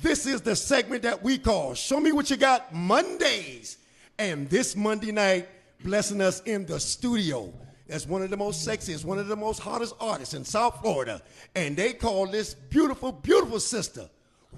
This is the segment that we call Show Me What You Got Mondays. And this Monday night, blessing us in the studio as one of the most sexiest, one of the most hottest artists in South Florida. And they call this beautiful, beautiful sister,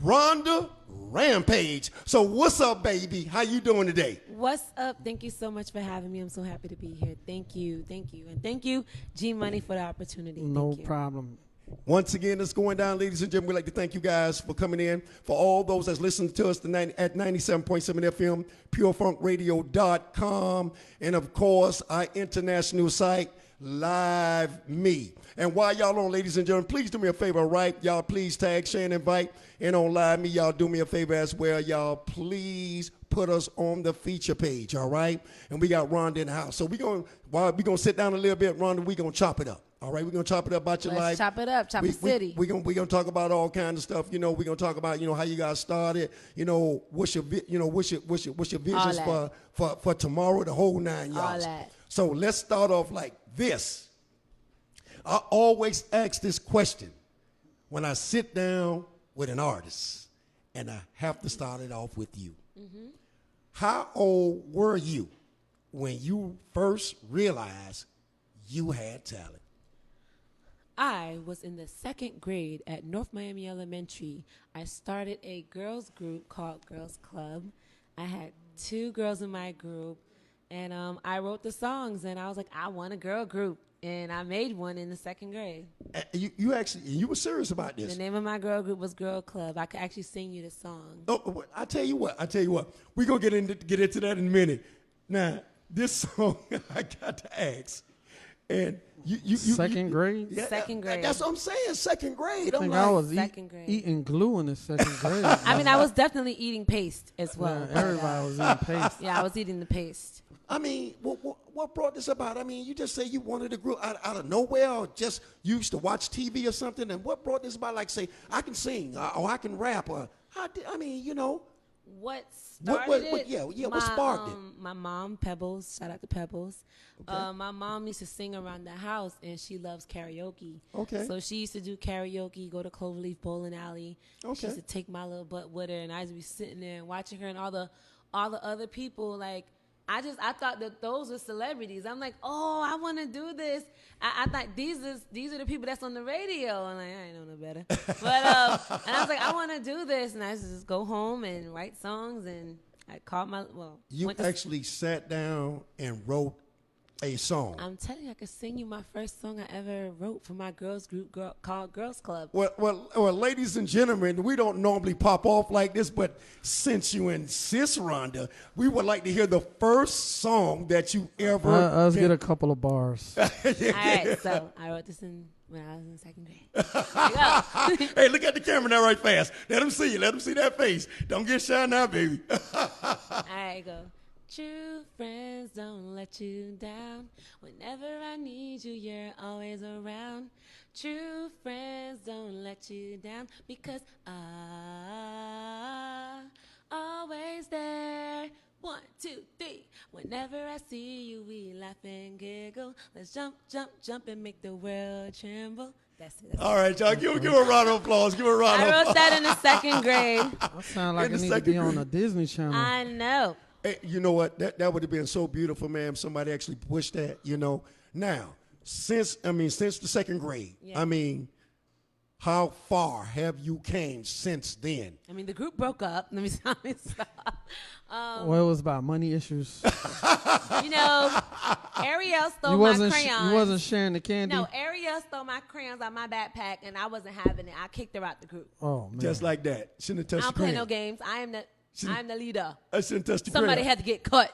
Ronda Rampage. So what's up, baby? How you doing today? What's up? Thank you so much for having me. I'm so happy to be here. Thank you. And thank you, G-Money, for the opportunity. No problem. Once again, it's going down, ladies and gentlemen. We'd like to thank you guys for coming in. For all those that's listening to us tonight at 97.7 FM, purefunkradio.com, and of course, our international site, Live Me. And while y'all on, ladies and gentlemen, please do me a favor, all right? Y'all please tag, share, and invite. And on Live Me, y'all do me a favor as well. Y'all please put us on the feature page, all right? And we got Rhonda in the house. So we're going to sit down a little bit, Rhonda. We're going to chop it up. All right, we're going to chop it up about your life. Let's chop it up, chop the city. We're going to talk about all kinds of stuff. You know, we're going to talk about, how you got started. What's your visions for tomorrow, the whole 9 yards. All that. So let's start off like this. I always ask this question when I sit down with an artist, and I have to start it off with you. Mm-hmm. How old were you when you first realized you had talent? I was in the 2nd grade at North Miami Elementary. I started a girls group called Girls Club. I had 2 girls in my group, and I wrote the songs, and I was like, I want a girl group, and I made one in the 2nd grade. You were serious about this? The name of my girl group was Girl Club. I could actually sing you the song. Oh, I tell you what. We're going to get into that in a minute. Now, this song, I got to ask, and you 2nd grade? Yeah, 2nd grade. That's what I'm saying, 2nd grade. I think I was 2nd grade. eating glue in the 2nd grade. I mean, I was definitely eating paste as well. Yeah, everybody was eating paste. Yeah, I was eating the paste. I mean, what brought this about? I mean, you just say you wanted to grow out of nowhere, or just you used to watch TV or something, and what brought this about? Like, say, I can sing, or I can rap, or What started it? What sparked it? My mom, Pebbles, shout out to Pebbles. Okay. My mom used to sing around the house, and she loves karaoke. Okay. So she used to do karaoke, go to Cloverleaf Bowling Alley. Okay. She used to take my little butt with her, and I used to be sitting there and watching her and all the other people. Like, I thought that those were celebrities. I'm like, oh, I want to do this. I thought these are the people that's on the radio. And like, I ain't know no better. But and I was like, I want to do this. And I used to just go home and write songs. And I called You actually sat down and wrote a song. I'm telling you, I could sing you my first song I ever wrote for my girls group called Girls Club. Well, ladies and gentlemen, we don't normally pop off like this, but since you insist, Rhonda, we would like to hear the first song that you ever. Let's get a couple of bars. All right, so I wrote this when I was in 2nd grade. There you go. Hey, look at the camera now right fast. Let them see you. Let them see that face. Don't get shy now, baby. All right, go. True friends don't let you down. Whenever I need you, you're always around. True friends don't let you down because I'm always there. 1, 2, 3. Whenever I see you, we laugh and giggle. Let's jump, jump, jump and make the world tremble. That's it. All right, y'all. Give a round of applause. Give a round of applause. I wrote that in the 2nd grade. That sounds like it need to be on a Disney Channel. I know. Hey, you know what? That would have been so beautiful, ma'am. Somebody actually pushed that, Now, since the 2nd grade, Yeah. How far have you came since then? I mean, the group broke up. Let me stop. Well, it was about money issues. Ariel stole my crayons. You wasn't sharing the candy? No, Ariel stole my crayons out my backpack, and I wasn't having it. I kicked her out the group. Oh, man. Just like that. Shouldn't have I touched don't the play no crayon. games. I'm the leader. I shouldn't touch the Somebody crayon. had to get cut.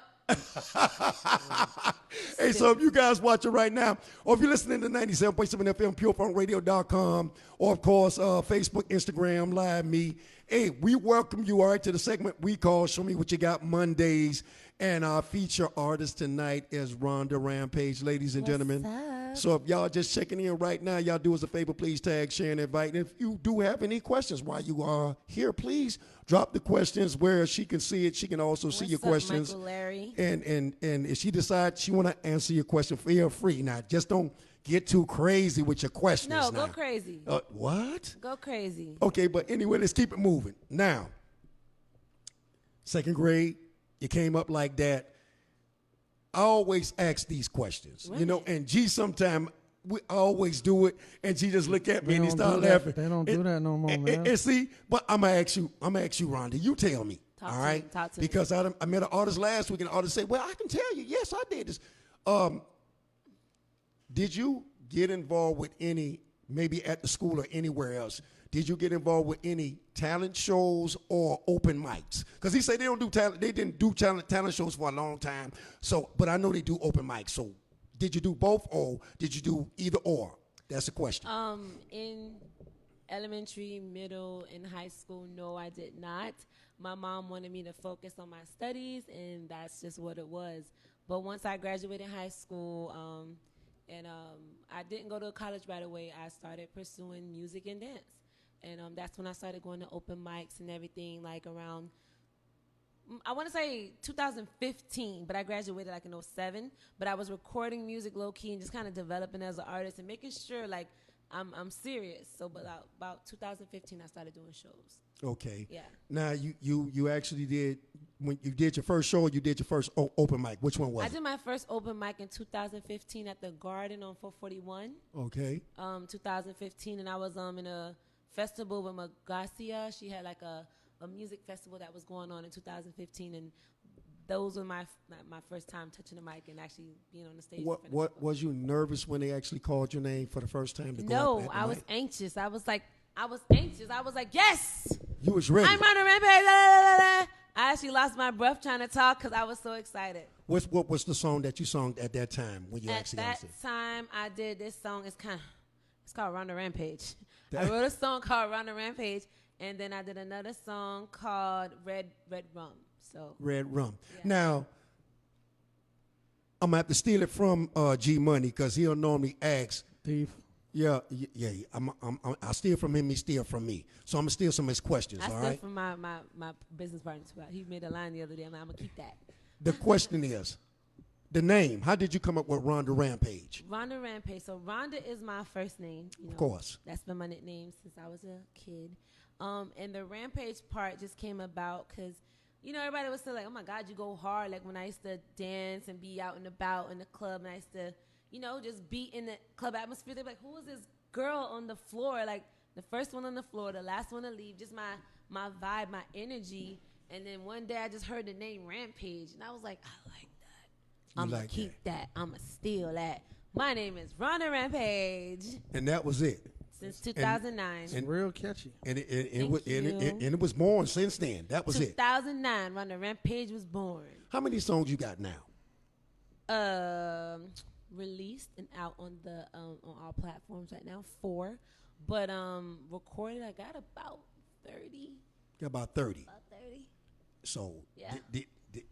Hey, so if you guys watching right now, or if you're listening to 97.7 FM, purefunkradio.com, or of course, Facebook, Instagram, Live Me, hey, we welcome you, all right, to the segment we call Show Me What You Got Mondays. And our feature artist tonight is Ronda Rampage, ladies and gentlemen. up? So if y'all just checking in right now, y'all do us a favor, please tag, share, and invite. And if you do have any questions while you are here, please drop the questions where she can see it. She can also see your questions. Michael Larry? And if she decides she want to answer your question, feel free. Now, just don't get too crazy with your questions. No, now. go crazy. What? Go crazy. Okay, but anyway, let's keep it moving. Now, second grade, you came up like that. I always ask these questions, Right. you know, and G sometimes we always do it, and G just look at me and he start They laughing. don't do that no more, man. And see, but I'm gonna ask you, Rhonda. You tell me, Talk all to right? me, talk to me. Because I met an artist last week, and the artist said, "Well, I can tell you, yes, I did this." Did you get involved with any, maybe at the school or anywhere else? Did you get involved with any talent shows or open mics? Because he said they don't do talent. They didn't do talent shows for a long time. So, but I know they do open mics. So, did you do both, or did you do either or? That's the question. In elementary, middle, and high school, no, I did not. My mom wanted me to focus on my studies, and that's just what it was. But once I graduated high school, I didn't go to college right away, I started pursuing music and dance. And that's when I started going to open mics and everything, like around, I want to say 2015, but I graduated like in 07. But I was recording music low-key and just kind of developing as an artist and making sure, like, I'm serious. So about 2015, I started doing shows. Okay. Yeah. Now, you actually did, when you did your first show, you did your first open mic. Which one was I it? did my first open mic in 2015 at the Garden on 441. Okay. 2015, and I was in a festival with Magacia. She had like a music festival that was going on in 2015, and those were my first time touching the mic and actually being on the stage. What was you nervous when they actually called your name for the first time to go No, up at the I was mic? anxious. I was anxious. I was like, yes, You was ready. I'm Ronda Rampage. La, la, la, la. I actually lost my breath trying to talk because I was so excited. What was the song that you sung at that time when you At actually that answered? time, I did this song. It's called Ronda Rampage. I wrote a song called Ronda Rampage, and then I did another song called Red Rum. So Red Rum. Yeah. Now, I'm going to have to steal it from G Money because he'll normally ask. Thief. Yeah. I steal from him, he steal from me. So I'm going to steal some of his questions, I all steal right? from my business partner too. He made a line the other day. I'm going to keep that. The question is, the name. How did you come up with Ronda Rampage? Ronda Rampage. So Ronda is my first name. You know, Of course. That's been my nickname since I was a kid. And the Rampage part just came about because, you know, everybody was still like, oh, my God, you go hard. Like when I used to dance and be out and about in the club, and I used to, you know, just be in the club atmosphere. They'd be like, who is this girl on the floor? Like the first one on the floor, the last one to leave, just my vibe, my energy. And then one day I just heard the name Rampage, and I was like, I like that. I'm going to keep that. I'm going to steal that. My name is Ronda Rampage. And that was it. Since 2009. It's real catchy. And it was born since then. That was it. 2009, Ronda Rampage was born. How many songs you got now? Released and out on the on all platforms right now, 4. But recorded, I got about 30. Got about 30. About 30. So Yeah.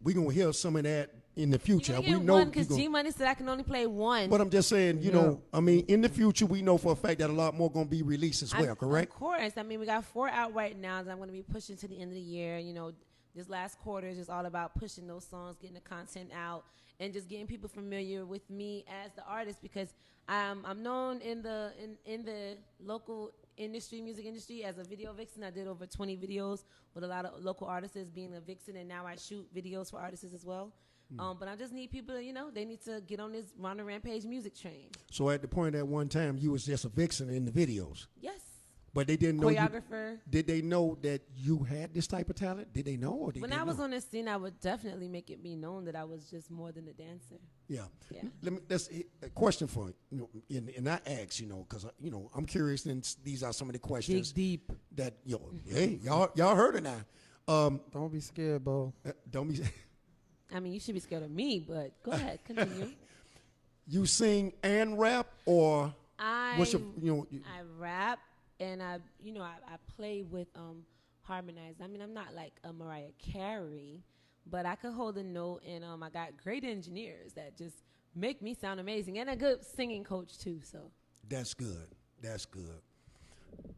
we're going to hear some of that in the future. You We get know one because you G Money said I can only play one. But I'm just saying, you know, I mean, in the future, we know for a fact that a lot more going to be released as well, correct? Of course. I mean, we got 4 out right now that I'm going to be pushing to the end of the year. You know, this last quarter is just all about pushing those songs, getting the content out, and just getting people familiar with me as the artist, because I'm known in the local music industry as a video vixen. I did over 20 videos with a lot of local artists being a vixen, and now I shoot videos for artists as well. But I just need people to, you know, they need to get on this Ronda Rampage music train. So at the point at one time, you was just a vixen in the videos. Yes. But they didn't know. Choreographer. Did they know that you had this type of talent? Did they know? Or did When they I was know? on the scene, I would definitely make it be known that I was just more than a dancer. Yeah. Yeah. That's a question for you. Know, and I ask, you know, because I'm curious, and these are some of the questions Dig deep. that hey, y'all heard it now. Don't be scared, Bo. Don't be. I mean, you should be scared of me, but go ahead, continue. You sing and rap, or what's your I rap and I play with harmonize. I mean, I'm not like a Mariah Carey, but I could hold a note, and I got great engineers that just make me sound amazing, and a good singing coach too. So that's good. That's good.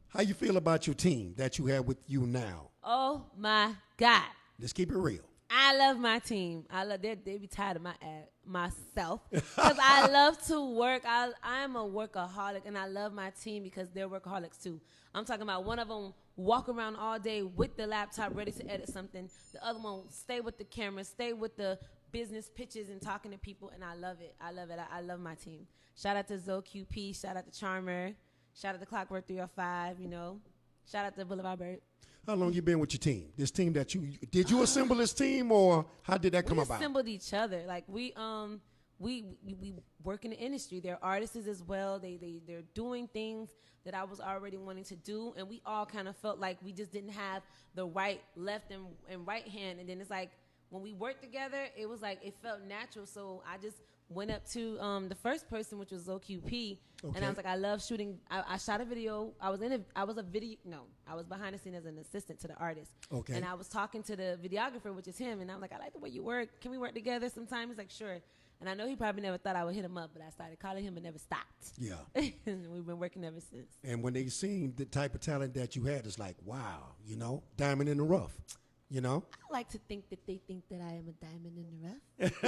How you feel about your team that you have with you now? oh my God. Let's keep it real. I love my team. They be tired of myself because I love to work. I'm a workaholic, and I love my team because they're workaholics too. I'm talking about one of them walk around all day with the laptop ready to edit something. The other one stay with the camera, stay with the business pitches and talking to people, and I love it. I love my team. Shout out to Zoe QP. Shout out to Charmer. Shout out to Clockwork 305. Shout out to Boulevard Bird. How long you been with your team? This team that did you assemble this team, or how did that come about? We assembled each other. Like we work in the industry. They're artists as well. They're doing things that I was already wanting to do, and we all kind of felt like we just didn't have the right left and right hand. And then it's like when we worked together, it was like it felt natural. So I just went up to the first person, which was ZoQP, and I was like, I love shooting. I shot a video. I was behind the scene as an assistant to the artist. Okay. And I was talking to the videographer, which is him, and I was like, I like the way you work. Can we work together sometime? He's like, sure. And I know he probably never thought I would hit him up, but I started calling him and never stopped. Yeah. And we've been working ever since. And when they seen the type of talent that you had, it's like, wow, diamond in the rough. I like to think that they think that I am a diamond in the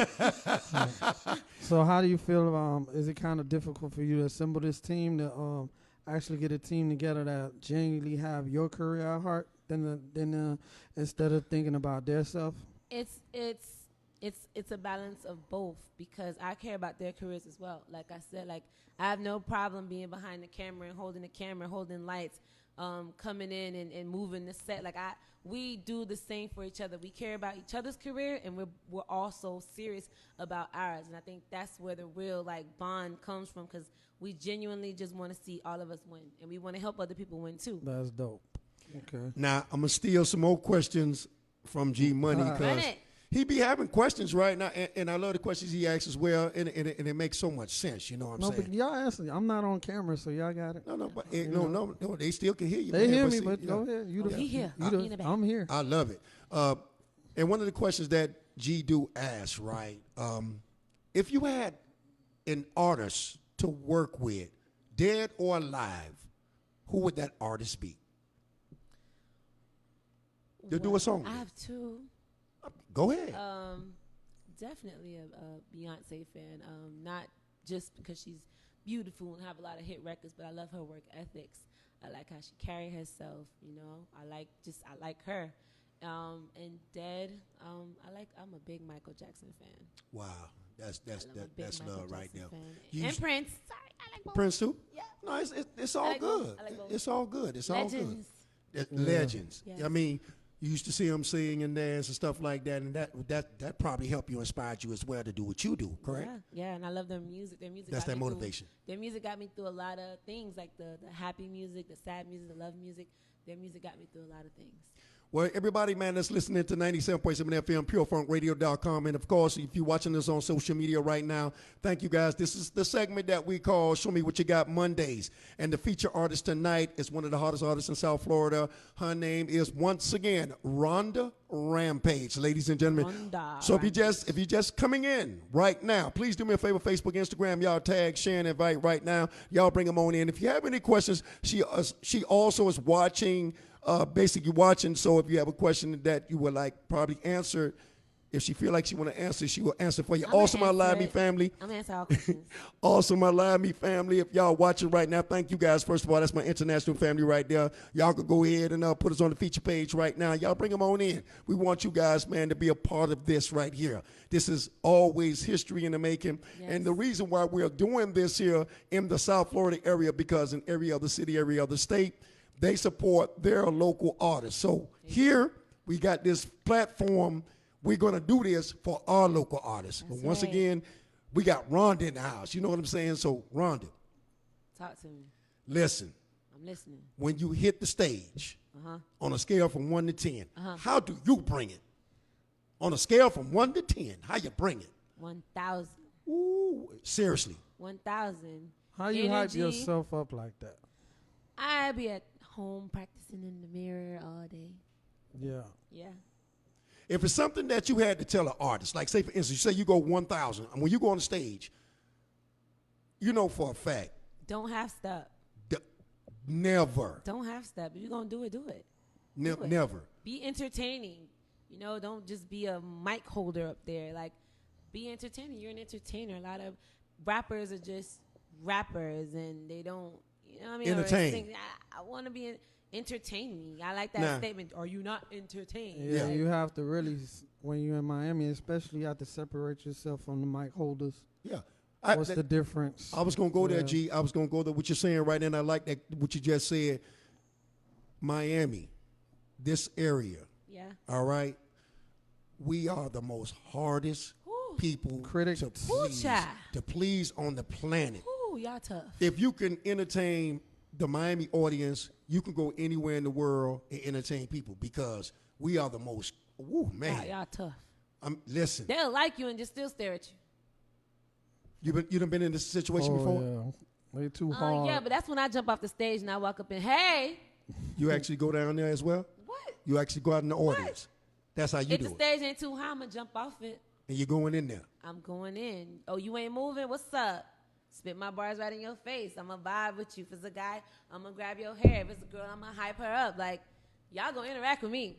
rough. So how do you feel? Is it kind of difficult for you to assemble this team to actually get a team together that genuinely have your career at heart, than instead of thinking about their self? It's a balance of both because I care about their careers as well. Like I said, I have no problem being behind the camera and holding lights, coming in and moving the set. We do the same for each other. We care about each other's career, and we're also serious about ours. And I think that's where the real bond comes from, because we genuinely just want to see all of us win, and we want to help other people win too. That's dope. Okay. Now I'm gonna steal some more questions from G Money because he be having questions right now, and I love the questions he asks as well, and it makes so much sense. You know what I'm saying? No, but y'all answer. I'm not on camera, so y'all got it. No, they still can hear you. They hear me, but go ahead. I'm here. I love it. And one of the questions that G do ask, right? If you had an artist to work with, dead or alive, who would that artist be? To do a song. I have two. Go ahead. Definitely a Beyonce fan. Not just because she's beautiful and have a lot of hit records, but I love her work ethics. I like how she carry herself. I like her. And dead. I'm a big Michael Jackson fan. Wow, that's love right there. And Prince. Sorry, I like both. Prince too. Yeah. No, it's all good. I like both. It's all good. It's Legends. all good. Legends. Yes. I mean, you used to see them sing and dance and stuff like that, and that probably helped you, inspired you as well to do what you do, correct? Yeah, and I love their music. That's that motivation. Their music got me through a lot of things, like the happy music, the sad music, the love music. Their music got me through a lot of things. Well, everybody, man, that's listening to 97.7 FM, purefunkradio.com. And, of course, if you're watching this on social media right now, thank you, guys. This is the segment that we call Show Me What You Got Mondays. And the feature artist tonight is one of the hottest artists in South Florida. Her name is, once again, Ronda Rampage, ladies and gentlemen. So if you're just coming in right now, please do me a favor, Facebook, Instagram, y'all tag, share, and invite right now. Y'all bring them on in. If you have any questions, she also is watching, basically watching. So if you have a question that you would like probably answer, if she feel like she want to answer, she will answer for you. Also, my Live Me family. I'm going to answer all questions. Also, my Live Me family, if y'all watching right now, thank you guys. First of all, that's my international family right there. Y'all could go ahead and put us on the feature page right now. Y'all bring them on in. We want you guys, man, to be a part of this right here. This is always history in the making. Yes. And the reason why we're doing this here in the South Florida area, because in every other city, every other state, they support their local artists. So here we got this platform. We're going to do this for our local artists. But once again, we got Ronda in the house. You know what I'm saying? So, Ronda. Talk to me. Listen. I'm listening. When you hit the stage, on a scale from 1 to 10, how do you bring it? On a scale from 1 to 10, how you bring it? 1,000. Ooh, seriously. 1,000. How you hype yourself up like that? I be at home practicing in the mirror all day. Yeah. Yeah. If it's something that you had to tell an artist, like say for instance, you say you go 1,000, and when you go on the stage, you know for a fact. Don't half step. Never. Don't half step. If you're going to do it, do it. Never. Be entertaining. You know, don't just be a mic holder up there. Like, be entertaining. You're an entertainer. A lot of rappers are just rappers, and they don't, you know what I mean? Entertain. I want to be entertain me. I like that Nah. statement. Are you not entertained? Yeah, Like, you have to really, when you're in Miami, especially, you have to separate yourself from the mic holders. Yeah. What's the difference? I was gonna go there, Yeah. G. I was gonna go there. What you're saying right now, and I like that. What you just said. Miami, this area. yeah. All right. We are the most hardest Whew. people Critics. to Woo, please, child. on the planet. Ooh, y'all tough. If you can entertain the Miami audience, you can go anywhere in the world and entertain people because we are the most. Woo, man. Y'all tough. Listen. They'll like you and just still stare at you. You done been in this situation before? Yeah. They too hard. Yeah, but that's when I jump off the stage and I walk up and, hey, You actually go down there as well? what? You actually go out in the audience. That's how you If do the it. stage ain't too high, I'm going to jump off it. And you're going in there. I'm going in. Oh, you ain't moving? What's up? Spit my bars right in your face. I'm going to vibe with you. If it's a guy, I'm going to grab your hair. If it's a girl, I'm going to hype her up. Like, y'all going to interact with me.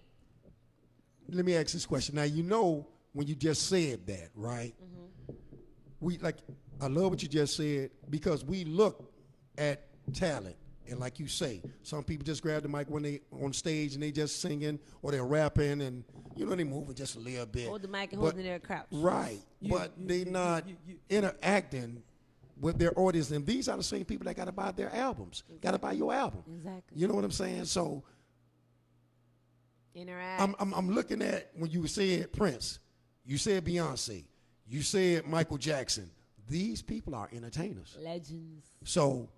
Let me ask this question. Now, you know when you just said that, right? I love what you just said because we look at talent. And like you say, some people just grab the mic when they on stage and they just singing or they're rapping and, you know, they moving just a little bit. Hold the mic and hold it in their crouch. Right. But they not interacting with their audience. And these are the same people that got to buy their albums, got to buy your album. Exactly. You know what I'm saying? So Interact. I'm looking at when you said Prince, you said Beyonce, you said Michael Jackson. These people are entertainers. Legends. So,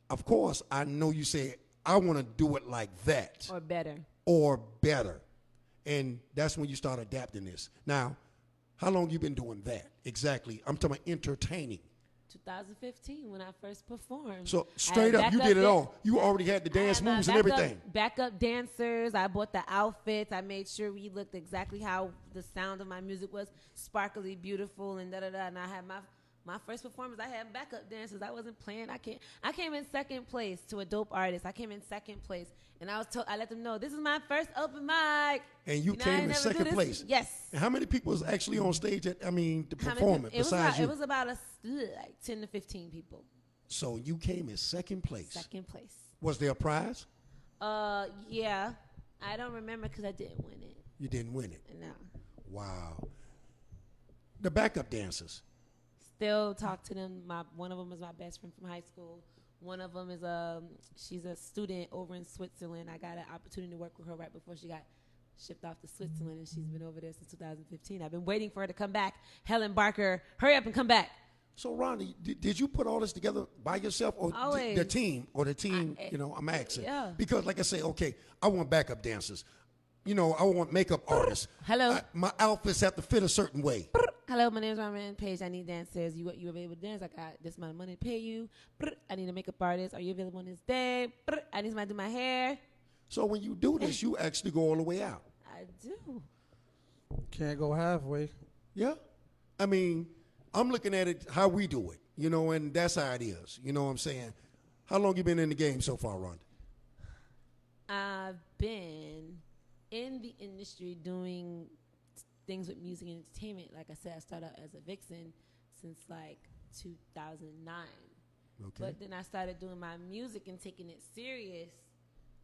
of course, I know you said, I want to do it like that. Or better. Or better. And that's when you start adapting this. Now, how long you been doing that? Exactly. I'm talking about entertaining. 2015 when I first performed. So straight up, you did it all. You already had the dance moves and everything. Backup dancers. I bought the outfits. I made sure we looked exactly how the sound of my music was, sparkly, beautiful, and da-da-da. And I had my first performance, I had backup dancers. I wasn't playing. I came in second place to a dope artist. I came in second place. And I let them know, this is my first open mic. And you came in second place? Yes. And how many people was actually on stage to perform it besides you? It was about like 10 to 15 people. So you came in second place? Second place. Was there a prize? Yeah. I don't remember because I didn't win it. You didn't win it? No. Wow. The backup dancers. Still talk to them. One of them is my best friend from high school. One of them is she's a student over in Switzerland. I got an opportunity to work with her right before she got shipped off to Switzerland, and she's been over there since 2015. I've been waiting for her to come back. Helen Barker, hurry up and come back. So, Ronnie, did you put all this together by yourself or Always. the team? I'm asking. Yeah. Because, like I say, okay, I want backup dancers. I want makeup artists. Hello. My outfits have to fit a certain way. Hello, my name is Ronda Rampage. I need dancers. You available to dance? I got this amount of money to pay you. I need a makeup artist. Are you available on this day? I need somebody to do my hair. So when you do this, you actually go all the way out. I do. Can't go halfway. Yeah. I mean, I'm looking at it how we do it, and that's how it is. You know what I'm saying? How long you been in the game so far, Ronda? I've been in the industry doing things with music and entertainment. Like I said, I started out as a vixen since like 2009. Okay. But then I started doing my music and taking it serious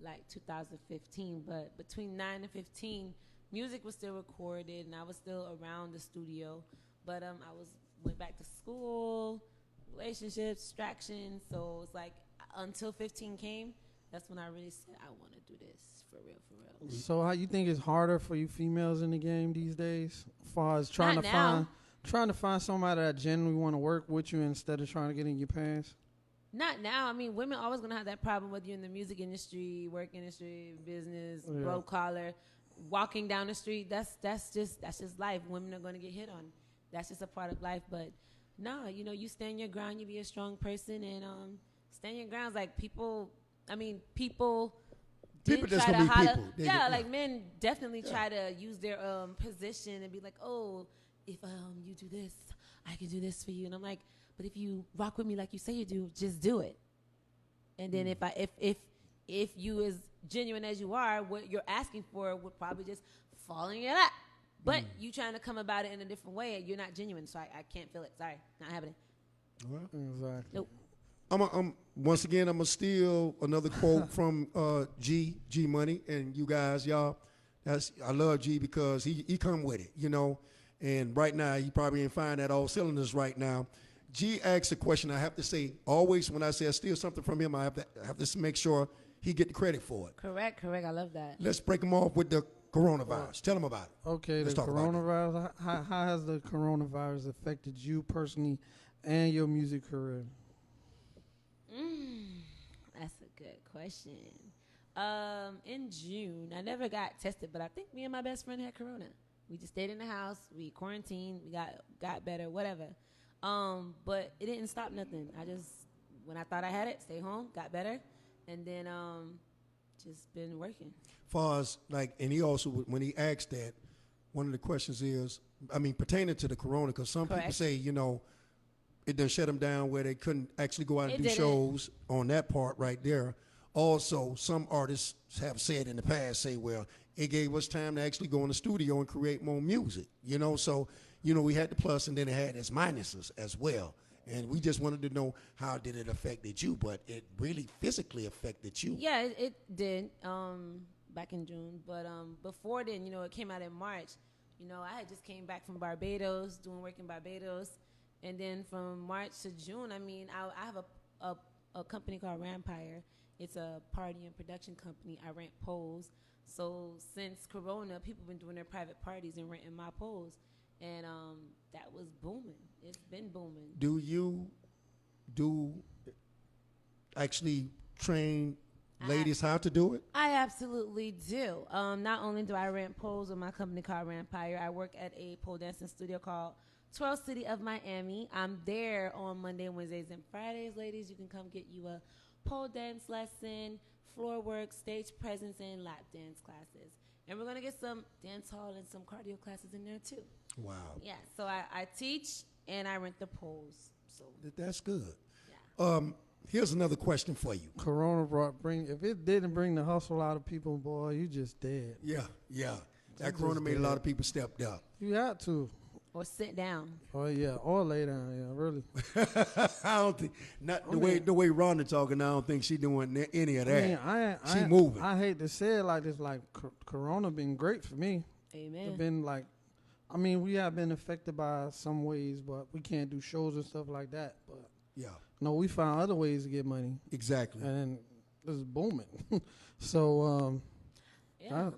like 2015. But between 9 and 15, music was still recorded and I was still around the studio. But I went back to school, relationships, distractions. So it's like until 15 came, that's when I really said I want to do this for real, for real. So how you think it's harder for you females in the game these days, as far as trying Not to now. find somebody that genuinely want to work with you instead of trying to get in your pants? Not now. I mean, women always gonna have that problem whether you're in the music industry, work industry, business, blue collar, walking down the street. That's just life. Women are gonna get hit on. That's just a part of life. But no, you stand your ground. You be a strong person and stand your grounds. Like people did People just try gonna to be holler. people. Like men definitely try to use their position and be like, oh, if you do this, I can do this for you. And I'm like, but if you rock with me like you say you do, just do it. And then if if you as genuine as you are, what you're asking for would probably just fall in your lap. But you trying to come about it in a different way, you're not genuine, so I can't feel it. Sorry, not happening. Exactly. Nope. I'm once again, I'm gonna steal another quote from G Money, and you guys, y'all. I love G because he come with it, you know. And right now, he probably ain't firing at all cylinders right now. G asks a question. I have to say, always when I say I steal something from him, I have to make sure he get the credit for it. Correct. I love that. Let's break him off with the coronavirus. Tell him about it. Okay, Let's the talk about coronavirus. How has the coronavirus affected you personally and your music career? That's a good question. In June, I never got tested, but I think me and my best friend had corona. We just stayed in the house. We quarantined. We got better, whatever. But it didn't stop nothing. When I thought I had it, stayed home, got better, and then just been working. Far as like, and he also, when he asked that, one of the questions is, I mean, pertaining to the corona, because some people say, you know, it done shut them down where they couldn't actually go out and do shows on that part right there. Also, some artists have said in the past, say, well, it gave us time to actually go in the studio and create more music, you know? So, you know, we had the plus and then it had its minuses as well. And we just wanted to know how did it affected you, but it really physically affected you. Yeah, it did back in June. But before then, you know, it came out in March. You know, I had just came back from Barbados, doing work in Barbados. And then from March to June, I mean, I have a company called Rampire. It's a party and production company. I rent poles. So since Corona, people have been doing their private parties and renting my poles. And that was booming. It's been booming. Do you actually train ladies how to do it? I absolutely do. Not only do I rent poles with my company called Rampire, I work at a pole dancing studio called 12 City of Miami. I'm there on Monday, Wednesdays, and Fridays. Ladies, you can come get you a pole dance lesson, floor work, stage presence, and lap dance classes. And we're going to get some dance hall and some cardio classes in there, too. Wow. Yeah, so I teach and I rent the poles. So that's good. Yeah. Here's another question for you. Corona if it didn't bring the hustle out of people, boy, you just dead. Yeah. That Corona made a lot of people stepped up. You had to. Or sit down. Oh yeah, or lay down. Yeah, really. I don't think the way Ronda talking. I don't think she doing any of that. I she moving. I hate to say it like this. Like Corona been great for me. Amen. It's been like, I mean, we have been affected by some ways, but we can't do shows and stuff like that. But yeah, no, we found other ways to get money. Exactly. And this is booming. So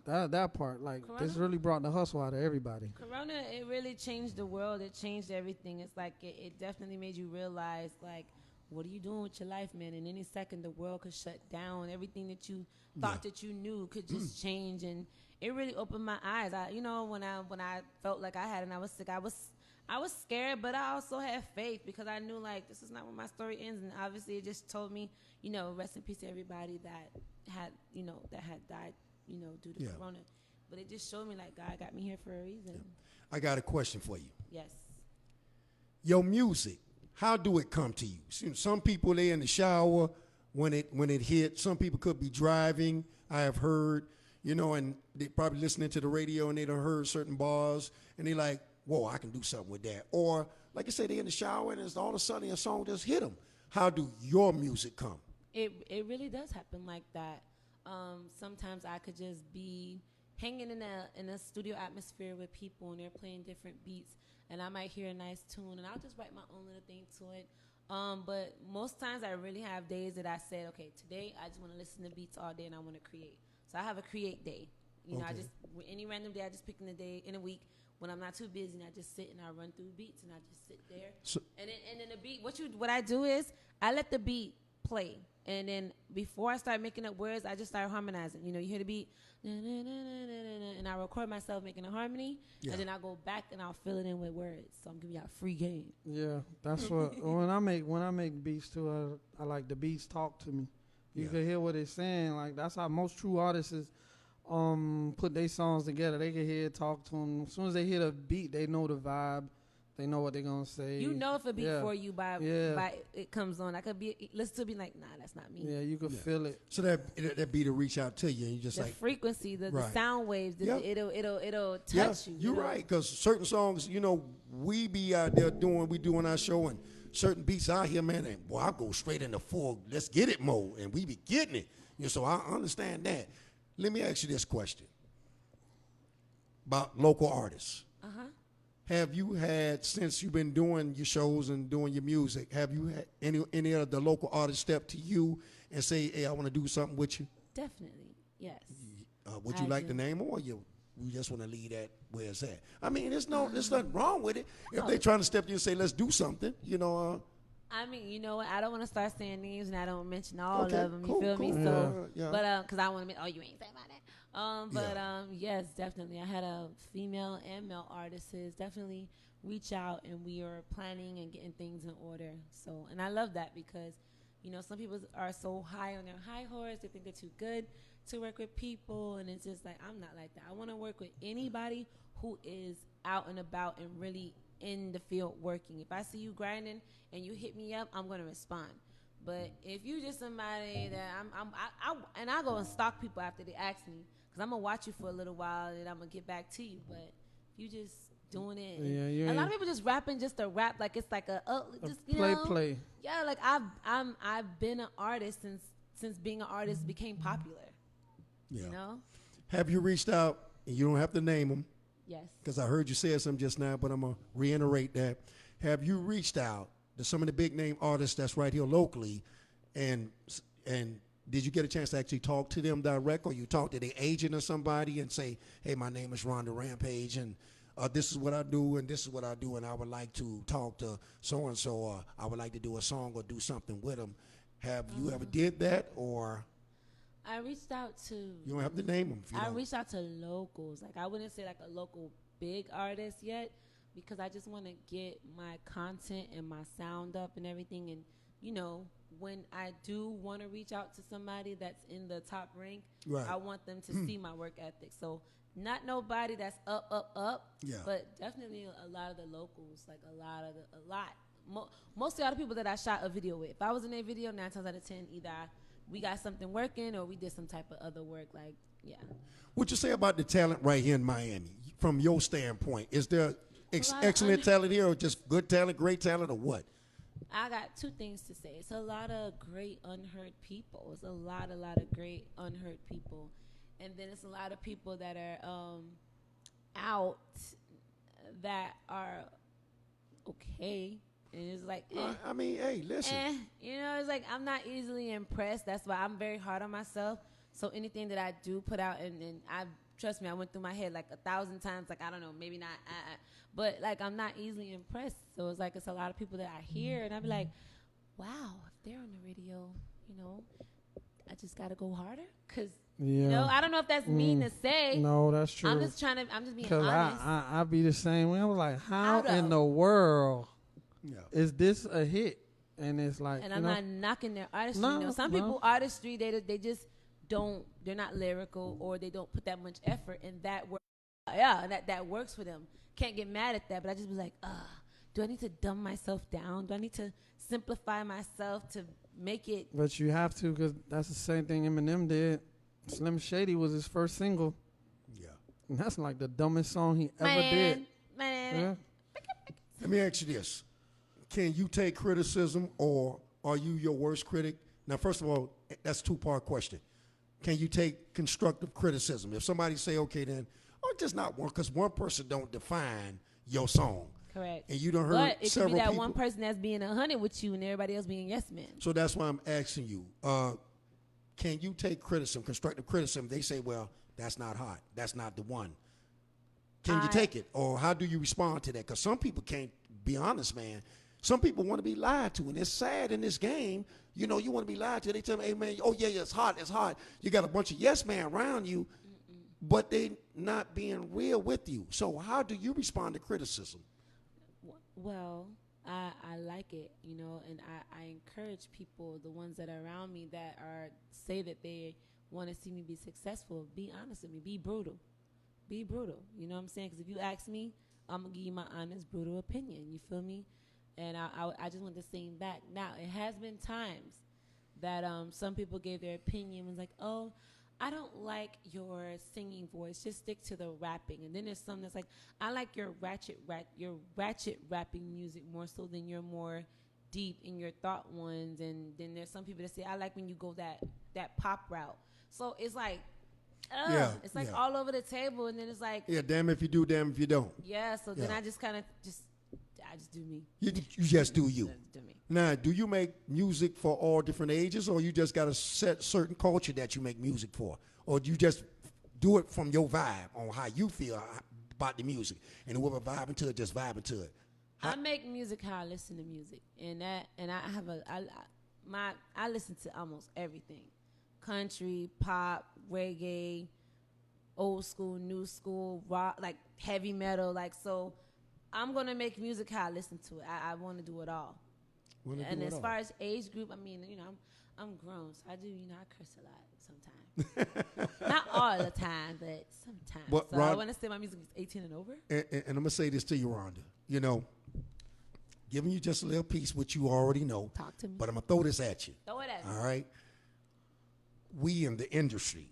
that part, like, Corona? this really brought the hustle out of everybody. Corona, it really changed the world. It changed everything. It's like it definitely made you realize, like, what are you doing with your life, man? In any second, the world could shut down. Everything that you thought that you knew could just change, and it really opened my eyes. When I felt like I had and I was sick, I was scared, but I also had faith because I knew, like, this is not where my story ends. And obviously, it just told me, you know, rest in peace to everybody that had died, you know, due to Corona. But it just showed me, like, God got me here for a reason. Yeah. I got a question for you. Yes. Your music, how do it come to you? Some people, they in the shower when it hit. Some people could be driving. I have heard, you know, and they probably listening to the radio and they done heard certain bars and they like, whoa, I can do something with that. Or like I said, they in the shower and it's all of a sudden a song just hit them. How do your music come? It really does happen like that. Sometimes I could just be hanging in a studio atmosphere with people and they're playing different beats and I might hear a nice tune and I'll just write my own little thing to it. But most times I really have days that I said, okay, today I just want to listen to beats all day and I want to create. So I have a create day. You know, I just, any random day, I just pick in a day in a week when I'm not too busy and I just sit and I run through beats and I just sit there. So, and then the beat, what I do is I let the beat play. And then before I start making up words, I just start harmonizing. You know, you hear the beat, and I record myself making a harmony, and then I go back and I'll fill it in with words. So I'm giving y'all free game. Yeah, that's what when I make beats too. I like the beats talk to me. You can hear what they're saying. Like that's how most true artists put their songs together. They can hear it talk to them. As soon as they hear the beat, they know the vibe They know what they're gonna say. You know if it be Yeah. for you by it comes on. I could be listen to be like, nah, that's not me. Yeah, you can feel it. So that be to reach out to you, and you just The like frequency, the Right. sound waves, it'll touch yeah, you. You're know? right, because certain songs, we be out there doing our show, and certain beats out here, man, and boy, I go straight into full, let's get it mode, and we be getting it. So I understand that. Let me ask you this question about local artists. Have you had, since you've been doing your shows and doing your music, have you had any of the local artists step to you and say, hey, I want to do something with you? Definitely, yes. Would you I like do. the name, or you just want to leave that where it's at? I mean, there's nothing wrong with it. If they're trying to step to you and say, let's do something, I mean, you know what? I don't want to start saying names, and I don't mention all Okay, of them. cool, you feel me? cool. So, Yeah. but because I want to, you ain't saying about that. Yes, definitely. I had a female and male artists definitely reach out, and we are planning and getting things in order. So, and I love that because, some people are so high on their high horse. They think they're too good to work with people, and it's just like, I'm not like that. I want to work with anybody who is out and about and really in the field working. If I see you grinding and you hit me up, I'm going to respond. But if you just somebody that I go and stalk people after they ask me, because I'm going to watch you for a little while and I'm going to get back to you. But if you just doing it, a lot of people just rapping just to rap like it's like play. Yeah, like I've been an artist since being an artist became popular. Yeah. Have you reached out, and you don't have to name them, Yes. because I heard you say something just now, but I'm going to reiterate that. Have you reached out to some of the big name artists that's right here locally, and did you get a chance to actually talk to them direct, or you talk to their agent or somebody and say, hey, my name is Ronda Rampage, and this is what I do, and this is what I do, and I would like to talk to so-and-so, or I would like to do a song or do something with them. Have you ever did that, or I reached out to. you don't have to name them? I reached out to locals. Like I wouldn't say like a local big artist yet, because I just want to get my content and my sound up and everything. And when I do want to reach out to somebody that's in the top rank, Right. I want them to see my work ethic. So not nobody that's up, Yeah. but definitely a lot of the locals, like mostly all the people that I shot a video with. If I was in a video, 9 times out of 10, either we got something working or we did some type of other work. Like, yeah. What you say about the talent right here in Miami, from your standpoint? Is there lot of excellent talent here, or just good talent, great talent, or what? I got two things to say. It's a lot of great unheard people. It's a lot of great unheard people. And then it's a lot of people that are out that are okay. And it's like, I mean, hey, listen. it's like I'm not easily impressed. That's why I'm very hard on myself. So anything that I do put out, and trust me, I went through my head like 1,000 times. Like, I don't know, maybe not, but like I'm not easily impressed. So it's like it's a lot of people that I hear, and I be like, wow, if they're on the radio, I just gotta go harder, cause I don't know if that's mean to say. No, that's true. I'm just being Cause honest. I be the same way. I was like, how How in though? the world Yeah. is this a hit? And it's like, And I'm not knocking their artistry. No, Some no. people artistry, they just don't. They're not lyrical, or they don't put that much effort, and that works. Yeah, and that works for them. Can't get mad at that. But I just was like, do I need to dumb myself down? Do I need to simplify myself to make it? But you have to, because that's the same thing Eminem did. Slim Shady was his first single. Yeah. And that's like the dumbest song he ever did. Man. Yeah. Let me ask you this. Can you take criticism, or are you your worst critic? Now, first of all, that's a two-part question. Can you take constructive criticism? If somebody say, okay, then, or just not one, because one person don't define your song. Correct. And you done heard But it could several be that people. one person that's being 100 with you, and everybody else being yes men. So that's why I'm asking you. Can you take criticism, constructive criticism? They say, well, that's not hot. That's not the one. Can you take it? Or how do you respond to that? Because some people can't be honest, man. Some people want to be lied to, and it's sad in this game. You want to be lied to. They tell me, hey, man, oh, yeah, it's hot, it's hot. You got a bunch of yes men around you, but they not being real with you. So how do you respond to criticism? Well, I like it, and I encourage people, the ones that are around me that say that they want to see me be successful. Be honest with me. Be brutal. Be brutal. You know what I'm saying? Because if you ask me, I'm gonna give you my honest, brutal opinion. You feel me? And I just want to sing back. Now it has been times that some people gave their opinion, was like, oh, I don't like your singing voice. Just stick to the rapping. And then there's some that's like, I like your ratchet rapping music more so than your more deep in your thought ones. And then there's some people that say, I like when you go that pop route. So it's like, it's like all over the table. And then it's like, yeah, damn if you do, damn if you don't. Yeah. So then I just kind of I just do me. You just do you. Just do me. Now, do you make music for all different ages, or you just got a certain culture that you make music for? Or do you just do it from your vibe on how you feel about the music? And whoever vibing to it, just vibing to it. I make music how I listen to music. And I listen to almost everything. Country, pop, reggae, old school, new school, rock, like heavy metal. Like, so I'm going to make music how I listen to it. I want to do it all. And as far as age group, I mean, I'm grown, so I do, I curse a lot sometimes. Not all the time, but sometimes. But so I want to say my music is 18 and over. And I'm going to say this to you, Rhonda. Giving you just a little piece, which you already know. Talk to me. But I'm going to throw this at you. Throw it at me. All right? We in the industry,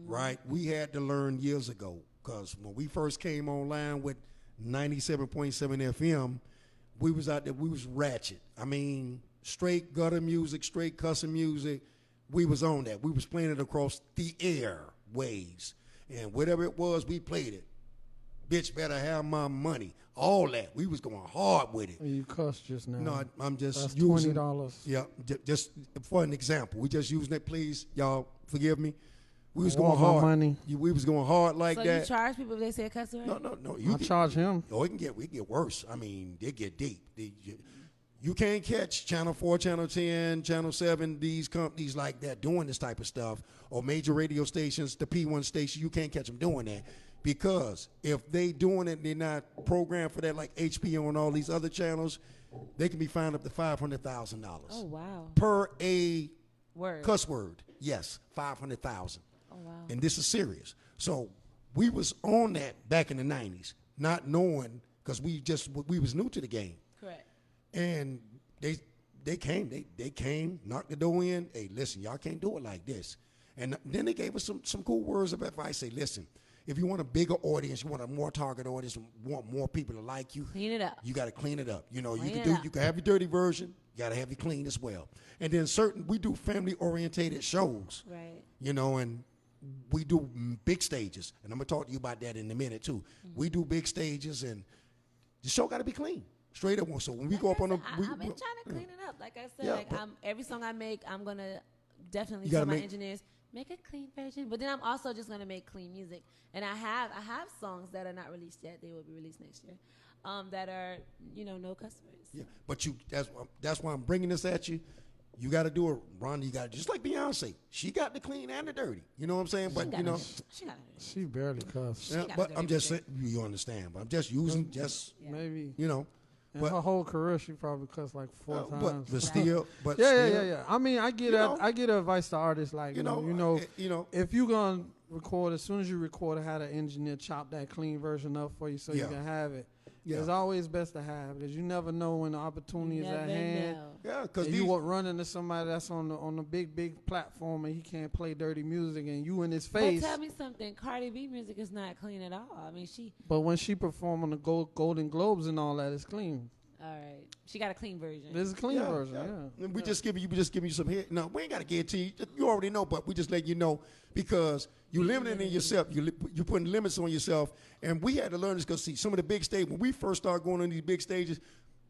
right? We had to learn years ago, because when we first came online with 97.7 FM, we was out there, we was ratchet. I mean, straight gutter music, straight cussing music. We was on that. We was playing it across the airwaves. And whatever it was, we played it. Bitch better have my money. All that. We was going hard with it. You cussed just now. No, I'm just That's using $20. Yeah, just for an example. We just using it, please. Y'all forgive me. We was I going want my hard. money. We was going hard like so that. you charge people if they say a cuss word? No. I charge him. Oh, we get worse. I mean, they get deep. You can't catch Channel 4, Channel 10, Channel 7, these companies like that doing this type of stuff, or major radio stations, the P1 station. You can't catch them doing that, because if they doing it, they're not programmed for that, like HBO and all these other channels. They can be fined up to $500,000. Oh, wow. Per a Word. cuss word. Yes, $500,000. Oh, wow. And this is serious. So we was on that back in the 90s, not knowing, because we was new to the game. Correct. And they came, knocked the door in. Hey, listen, y'all can't do it like this. And then they gave us some cool words of advice. Say, listen, if you want a bigger audience, you want a more target audience, want more people to like you, Clean it up. you got to clean it up. You Clean can it up. you can have your dirty version. You got to have your clean as well. And then we do family orientated shows. Right. And we do big stages, and I'm gonna talk to you about that in a minute too. Mm-hmm. We do big stages, and the show got to be clean, straight up. So when we go up on I've them, been trying to clean it up. Like I said, Yeah, every song I make, I'm gonna definitely You tell gotta my make- engineers make a clean version. But then I'm also just gonna make clean music. And I have songs that are not released yet. They will be released next year. That are no cuss words. yeah. But that's why I'm bringing this at you. You got to do it, Ronda. You got just like Beyonce. She got the clean and the dirty. You know what I'm saying? But She got it. She barely cussed. yeah, got but the I'm just dirty saying, you understand. But I'm just using Yeah. Maybe. you In but- her whole career, she probably cussed like 4 times. but still, Yeah. I mean, I get You know. I get advice to artists like You know, if you gonna record, as soon as you record it, have the engineer chop that clean version up for you so you Yeah. can have it. Yeah. It's always best to have, because you never know when the opportunity is at Never hand. know. Yeah, because And you will run into somebody that's on the big platform and he can't play dirty music, and you in his face. But tell me something. Cardi B music is not clean at all. I mean, But when she perform on the Golden Globes and all that, it's clean. all right. She got a clean version. There's a clean version, yeah. And we just give you some hit. No, we ain't got to get to you. You already know, but we just let you know, because you limiting in yourself. You putting limits on yourself. And we had to learn this, because see, some of the big stages, when we first started going on these big stages,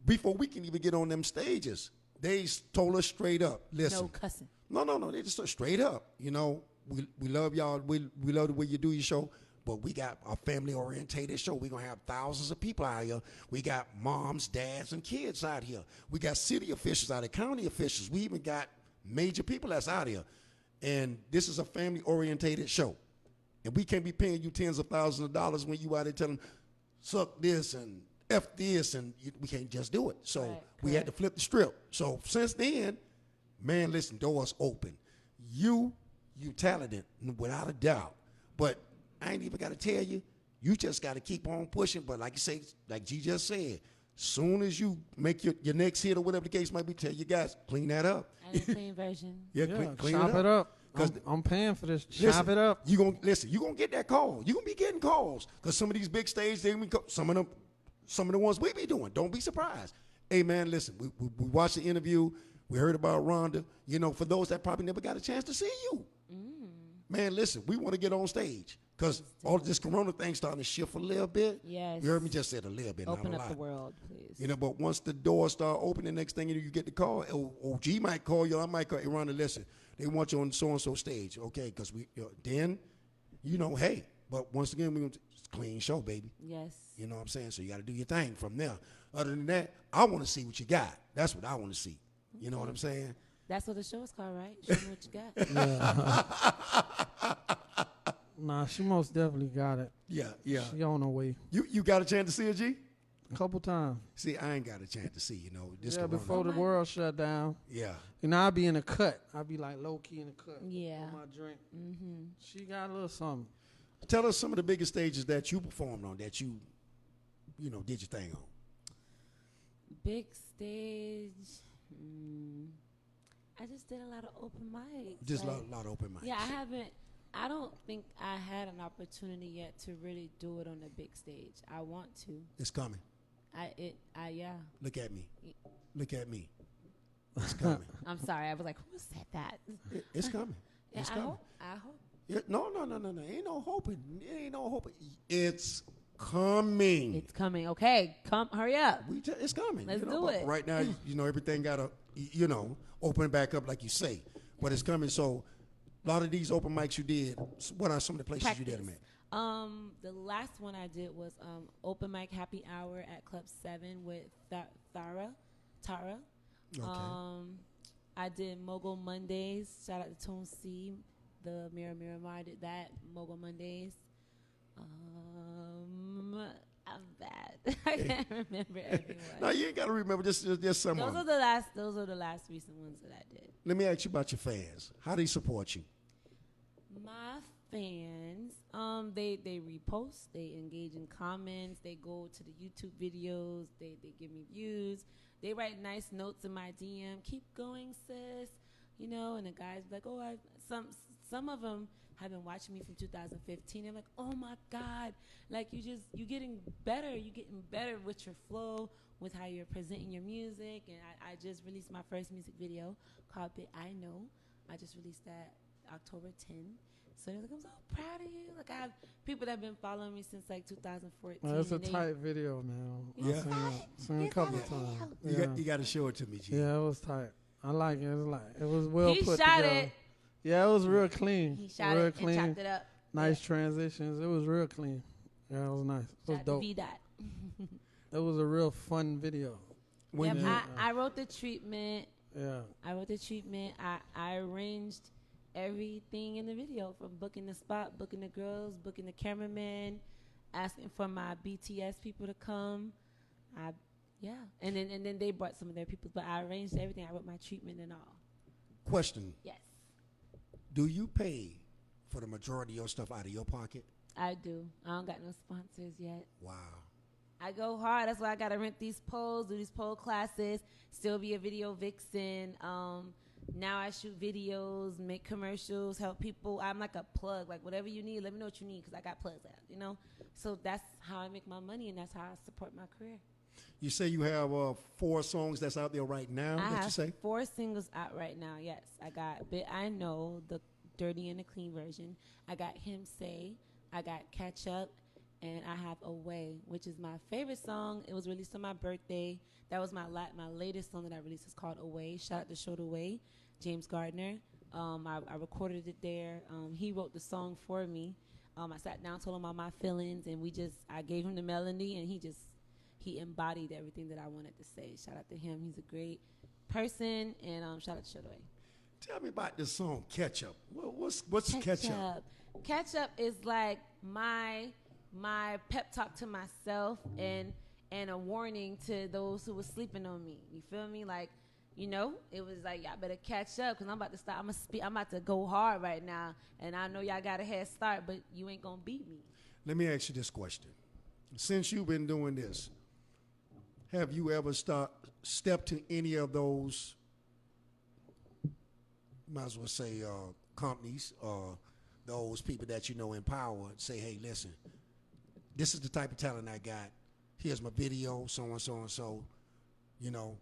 before we can even get on them stages, they told us straight up, listen. No cussing. No. They just straight up. We love y'all. We love the way you do your show. But we got a family-orientated show. We're going to have thousands of people out here. We got moms, dads, and kids out here. We got city officials out here, county officials. We even got major people that's out here. And this is a family-orientated show. And we can't be paying you tens of thousands of dollars when you out there telling, suck this and F this, and we can't just do it. So Right, we had to flip the strip. So since then, man, listen, doors open. You talented, without a doubt. But I ain't even got to tell you You just got to keep on pushing. But like you say, like G just said, soon as you make your next hit or whatever the case might be, tell your guys, clean that up. And a clean version. Yeah, Yeah, clean chop it up. Because I'm paying for this. Chop it up. You gonna get that call. You gonna be getting calls because some of these big stages, some of the ones we be doing. Don't be surprised. Hey man, listen, we watched the interview. We heard about Ronda. You know, for those that probably never got a chance to see you, man, listen, we want to get on stage because all this Corona thing starting to shift a little bit. Yes. You heard me just said a little bit. Open not a up lot. the world, please. You know, but once the doors start opening, next thing you get the call. OG might call you. I might call you. Ronda, listen, they want you on so-and-so stage, okay? Because then, hey. But once again, it's a clean show, baby. Yes. You know what I'm saying? So you got to do your thing from there. Other than that, I want to see what you got. That's what I want to see. You know what I'm saying? That's what the show is called, right? Show me what you got. Nah, she most definitely got it. Yeah. She on her way. You got a chance to see her, G? A couple times. See, I ain't got a chance to see, this Yeah, Corona. before the world shut down. Yeah. I'll be in the cut. I'll be like low key in the cut. Yeah. On my drink. Mm-hmm. She got a little something. Tell us some of the biggest stages that you performed on, that you did your thing on. Big stage. I just did a lot of open mics. Just a lot of open mics. Yeah, I don't think I had an opportunity yet to really do it on the big stage. I want to. It's coming. Yeah. Look at me. Look at me. It's coming. I'm sorry. I was like, who said that? It's coming. Yeah, It's I coming. hope. Yeah, no. Ain't no hoping. It ain't no hoping. It's coming. It's coming. Okay, hurry up. It's coming. Let's do but it. Right now, everything got to, open back up like you say. But it's coming. So a lot of these open mics you did, what are some of the places you did them at? The last one I did was open mic happy hour at Club 7 with Tara. Okay. I did Mogul Mondays. Shout out to Tone C. The Mirror Mar did that. Mogul Mondays. I'm bad. I can't remember everyone. No, you ain't got to remember. Just some of them. Those are the last recent ones that I did. Let me ask you about your fans. How do they support you? My fans, they repost, they engage in comments, they go to the YouTube videos, they give me views, they write nice notes in my DM. Keep going, sis. And the guys be like, oh, some of them have been watching me from 2015. They're like, oh my God, like you're getting better. You're getting better with your flow, with how you're presenting your music. And I just released my first music video called Bit I Know. I just released that October 10. So they're like, I'm so proud of you. Like I have people that have been following me since like 2014. Well, it's a tight video, man. Yeah. I've seen it a couple of times. You got to show it to me, G. Yeah, it was tight. I like it. It was well He put shot together. it. Yeah, it was real clean. He shot real it clean. and chopped it up. Nice transitions. It was real clean. Yeah, it was nice. It was Shot dope. the V-Dot. It was a real fun video. Yep, I wrote the treatment. Yeah. I wrote the treatment. I arranged everything in the video, from booking the spot, booking the girls, booking the cameraman, asking for my BTS people to come. And then they brought some of their people, but I arranged everything. I wrote my treatment and all. Question. Yes, Do you pay for the majority of your stuff out of your pocket? I do. I don't got no sponsors yet. Wow. I go hard. That's why I got to rent these poles, do these pole classes, still be a video vixen. Now I shoot videos, make commercials, help people. I'm like a plug. Like, whatever you need, let me know what you need, because I got plugs out, So that's how I make my money, and that's how I support my career. You say you have 4 songs that's out there right now, I that you have say? 4 singles out right now, yes. I got Bit I Know, the dirty and the clean version. I got Him Say. I got Catch Up. And I have Away, which is my favorite song. It was released on my birthday. That was my latest song that I released. It's called Away. Shout out to Showed Away, James Gardner. I recorded it there. He wrote the song for me. I sat down, told him all my feelings, and I gave him the melody, and he embodied everything that I wanted to say. Shout out to him. He's a great person, and shout out to Showed Away. Tell me about this song, Catch Up. What's Catch Up? Catch Up is like my pep talk to myself and a warning to those who were sleeping on me. You feel me? Like, it was like, y'all better catch up, because I'm about to start. I'm about to go hard right now, and I know y'all got a head start, but you ain't gonna beat me. Let me ask you this question. Since you've been doing this, have you ever stepped to any of those, might as well say, companies or those people that you know in power, say, hey, listen, this is the type of talent I got. Here's my video, so and so and so. You know,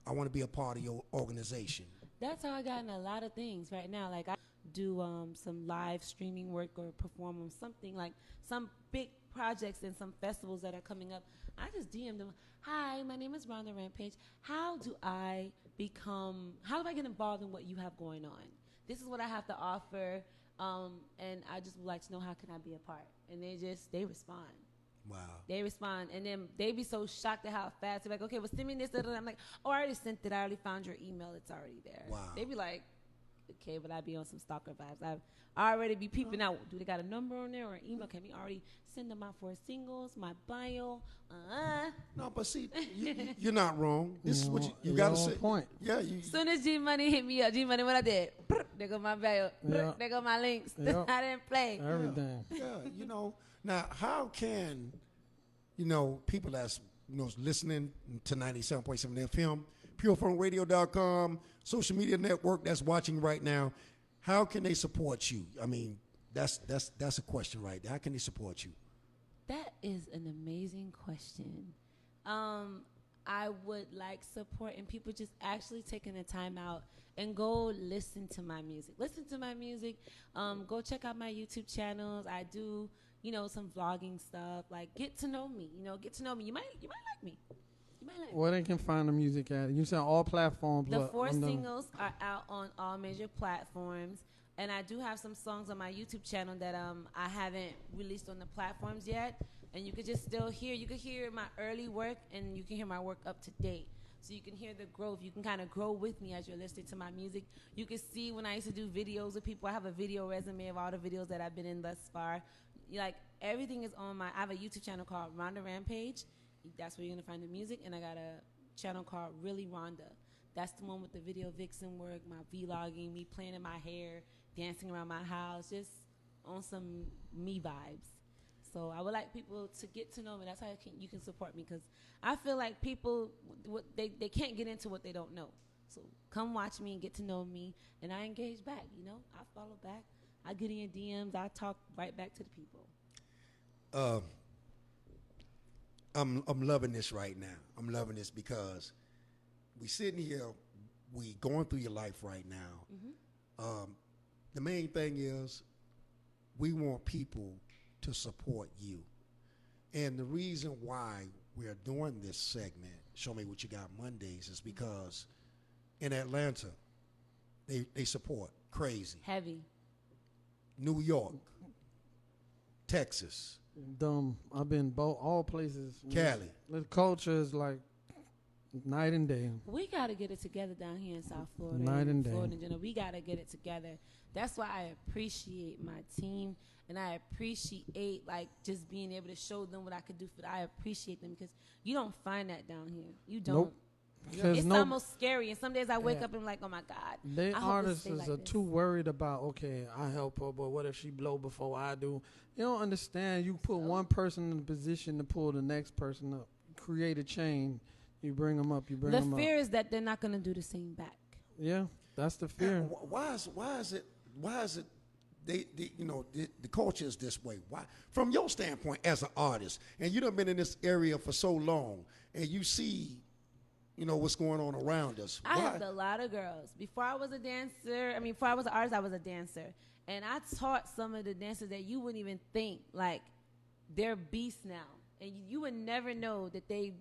I want to be a part of your organization. That's how I got in a lot of things right now. Like I do some live streaming work or perform on something like some big projects and some festivals that are coming up. I just DM them, hi, my name is Ronda Rampage. How do I get involved in what you have going on? This is what I have to offer. And I just would like to know, how can I be a part? And they respond. Wow. They respond, and then they be so shocked at how fast they're like, okay, well, send me this. I'm like, oh, I already sent it. I already found your email. It's already there. Wow. They be like, okay, but I be on some stalker vibes. I already be peeping out. Do they got a number on there or an email? Can we already send them out for singles? My bio? No, but see, you're not wrong. This is what you got to say. Point. Yeah. Soon as G Money hit me up, G Money, what I did? There go my bio. Yeah. There go my links. Yep. I didn't play. Everything. Yeah. Now, how can, people that's, listening to 97.7 FM, purephoneradio.com, social media network that's watching right now, how can they support you? I mean, that's a question right there. How can they support you? That is an amazing question. I would like support and people just actually taking the time out and go listen to my music. Go check out my YouTube channels. I do, some vlogging stuff. Like, get to know me. Get to know me. You might like me. Where they can find the music at? You said all platforms. The 4 singles are out on all major platforms. And I do have some songs on my YouTube channel that I haven't released on the platforms yet. And you could just still hear. You could hear my early work, and you can hear my work up to date. So you can hear the growth. You can kind of grow with me as you're listening to my music. You can see when I used to do videos with people. I have a video resume of all the videos that I've been in thus far. Like, everything is on I have a YouTube channel called Ronda Rampage. That's where you're going to find the music. And I got a channel called Really Ronda. That's the one with the video vixen work, my vlogging, me playing in my hair, dancing around my house, just on some me vibes. So I would like people to get to know me. That's how you can support me, because I feel like people, they can't get into what they don't know. So come watch me and get to know me, and I engage back, I follow back. I get in your DMs. I talk right back to the people. I'm loving this right now. I'm loving this because we sitting here, we going through your life right now. Mm-hmm. The main thing is we want people to support you. And the reason why we're doing this segment, Show Me What You Got Mondays, is because in Atlanta, they support crazy. Heavy. New York, Texas. Dumb. I've been all places. Cali. The culture is like night and day. We got to get it together down here in South Florida. Night and day. Florida in general. We got to get it together. That's why I appreciate my team, and I appreciate just being able to show them what I could do for them. I appreciate them, because you don't find that down here. You don't. Nope. It's almost scary, and some days I wake up and I'm like, oh my God. They I hope artists stay like are this. too worried about, okay, I help her, but what if she blow before I do? You don't understand. You put one person in a position to pull the next person up. Create a chain. You bring them up. The fear is that they're not going to do the same back. Yeah, that's the fear. Why is it the culture is this way? Why, from your standpoint as an artist, and you done been in this area for so long, and you see, what's going on around us. I helped a lot of girls. Before I was before I was an artist, I was a dancer. And I taught some of the dancers that you wouldn't even think, they're beasts now. And you would never know that they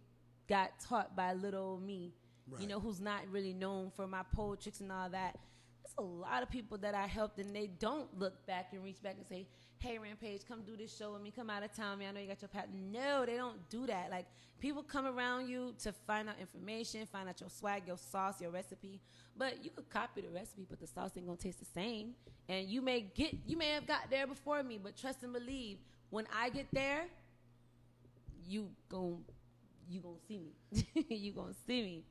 got taught by little me, right. Who's not really known for my pole tricks and all that. There's a lot of people that I helped, and they don't look back and reach back and say, hey, Rampage, come do this show with me. Come out of town, man. I know you got your patent. No, they don't do that. People come around you to find out information, find out your swag, your sauce, your recipe. But you could copy the recipe, but the sauce ain't going to taste the same. And you may have got there before me, but trust and believe, when I get there, you gon' see me. You gon' see me.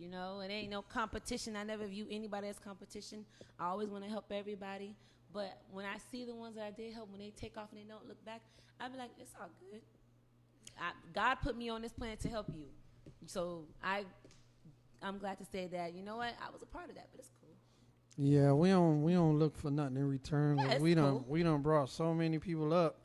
It ain't no competition. I never view anybody as competition. I always want to help everybody. But when I see the ones that I did help, when they take off and they don't look back, I be like, it's all good. God put me on this planet to help you. So I'm glad to say that, you know what, I was a part of that, but it's cool. Yeah, we don't look for nothing in return. Yeah, it's we cool. done brought so many people up.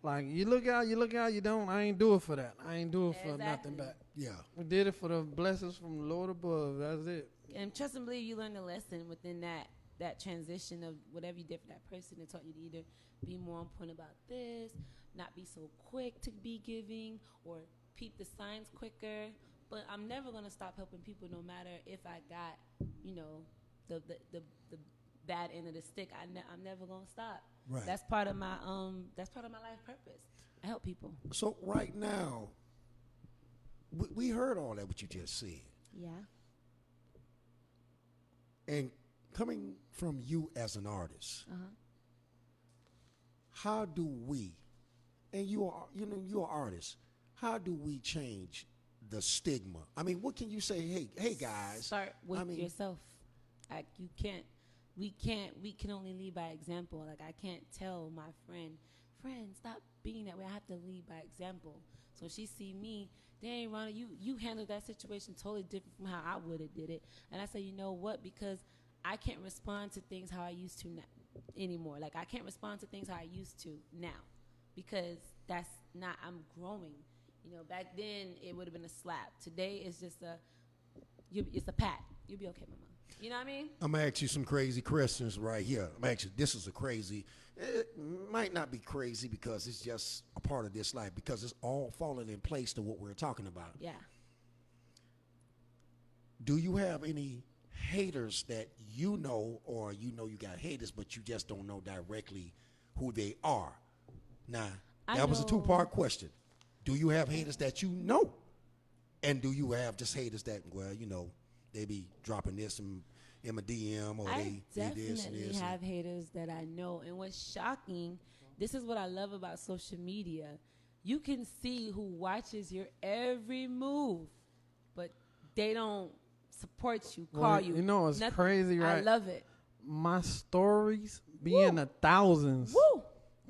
Like, you look out, you don't. I ain't do it for that. I ain't do it for nothing back. Yeah. We did it for the blessings from the Lord above. That's it. And trust and believe, you learn a lesson within that transition of whatever you did for that person. It taught you to either be more on point about this, not be so quick to be giving, or peep the signs quicker. But I'm never gonna stop helping people, no matter if I got, you know, the bad end of the stick. I'm never gonna stop. Right. That's part of my life purpose. I help people. So right now, we heard all that what you just said. Yeah. And coming from you as an artist, how do we, and you're an artist, how do we change the stigma? I mean, what can you say? Hey guys, Start with yourself. Like, we can only lead by example. Like, I can't tell my friend, stop being that way. I have to lead by example. So she see me, dang, Ronda, you handled that situation totally different from how I would have did it. And I say, you know what? Because I can't respond to things how I used to anymore. Like, I can't respond to things how I used to now, because that's not, I'm growing. You know, back then it would have been a slap. Today it's just it's a pat. You'll be okay, mama. You know what I mean? I'm going to ask you some crazy questions right here. This is it might not be crazy because it's just a part of this life, because it's all falling in place to what we're talking about. Yeah. Do you have any haters that you know, or you got haters, but you just don't know directly who they are? Now, that was a two-part question. Do you have haters that you know? And do you have just haters that, well, they be dropping this in my DM, or I they this and definitely this? have haters that I know. And what's shocking, this is what I love about social media. You can see who watches your every move, but they don't support you, call you. You know, it's nothing. crazy, right? I love it. My stories be in the thousands,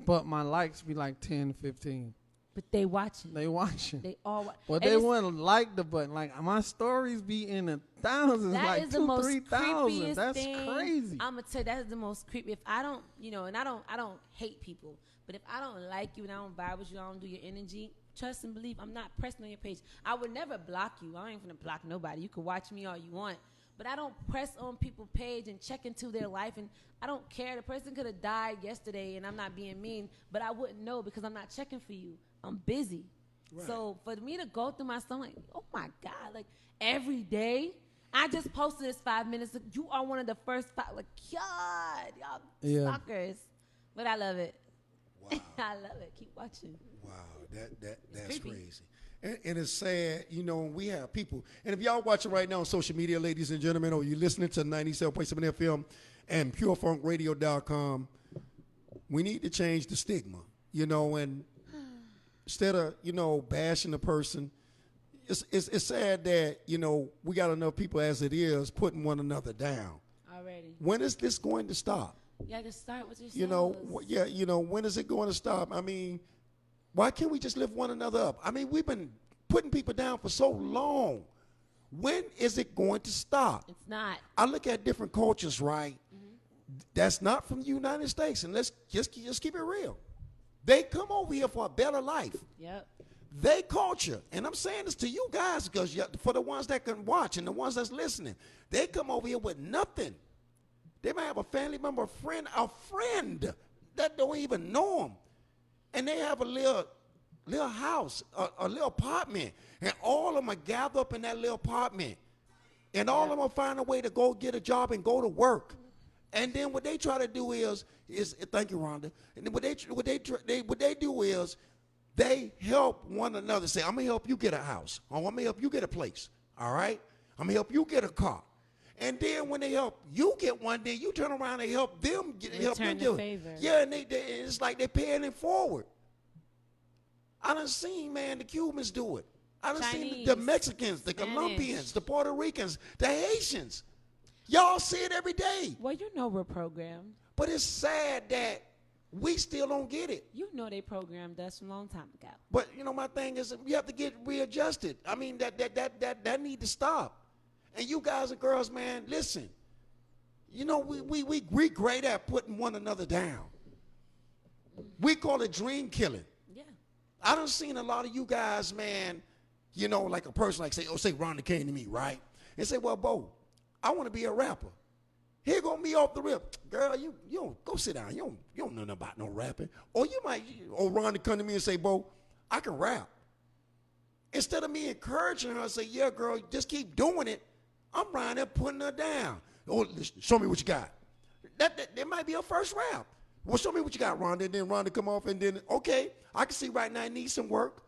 but my likes be like 10, 15. But they watching. They watching. They all watch. But they wouldn't like the button. Like, my stories be in the thousands, that like is the most 2,000-3,000. That's thing. crazy. I'm gonna tell you, that's the most creepy. If I don't, and I don't hate people, but if I don't like you and I don't vibe with you, I don't do your energy, trust and believe, I'm not pressing on your page. I would never block you. I ain't gonna block nobody. You can watch me all you want, but I don't press on people's page and check into their life. And I don't care. The person could have died yesterday, and I'm not being mean, but I wouldn't know because I'm not checking for you. I'm busy. Right. So for me to go through my stuff, like, oh my God, like every day. I just posted this 5 minutes ago. You are one of the first five. Like, God, y'all suckers. But I love it. Wow. I love it. Keep watching. Wow, that's crazy. And it's sad, we have people. And if y'all watching right now on social media, ladies and gentlemen, or you listening to 97.7 FM and purefunkradio.com, we need to change the stigma, and instead of, bashing the person, it's sad that, we got enough people as it is putting one another down. Already. When is this going to stop? You got to start with yourselves. When is it going to stop? I mean, why can't we just lift one another up? I mean, we've been putting people down for so long. When is it going to stop? It's not. I look at different cultures, right? Mm-hmm. That's not from the United States, and let's just keep it real. They come over here for a better life. Yep. They culture, and I'm saying this to you guys because for the ones that can watch and the ones that's listening, they come over here with nothing. They might have a family member, a friend that don't even know them, and they have a little house, a little apartment, and all of them are gathered up in that little apartment, and all of them will find a way to go get a job and go to work. And then what they try to do is thank you, Rhonda. And then what they do is they help one another. Say, I'm gonna help you get a house. Oh, I'm gonna help you get a place. All right, I'm gonna help you get a car. And then when they help you get one, then you turn around and help them get the favor. Yeah, and it's like they're paying it forward. I done seen, man, the Cubans do it. I done seen the Mexicans, the Colombians, the Puerto Ricans, the Haitians. Y'all see it every day. Well, we're programmed. But it's sad that we still don't get it. You know they programmed us a long time ago. But you know, my thing is we have to get readjusted. I mean, that need to stop. And you guys and girls, man, listen. You know, we great at putting one another down. We call it dream killing. Yeah. I done seen a lot of you guys, man, you know, like a person like say Ronda came to me, right? And say, well, Bo, I want to be a rapper. Here go me off the rip. Girl, you don't go sit down. You don't know nothing about no rapping. Or Ronda come to me and say, Bo, I can rap. Instead of me encouraging her and say, yeah, girl, just keep doing it, I'm right there putting her down. Oh, show me what you got. That might be her first rap. Well, show me what you got, Ronda. And then Ronda come off and then, okay, I can see right now I need some work.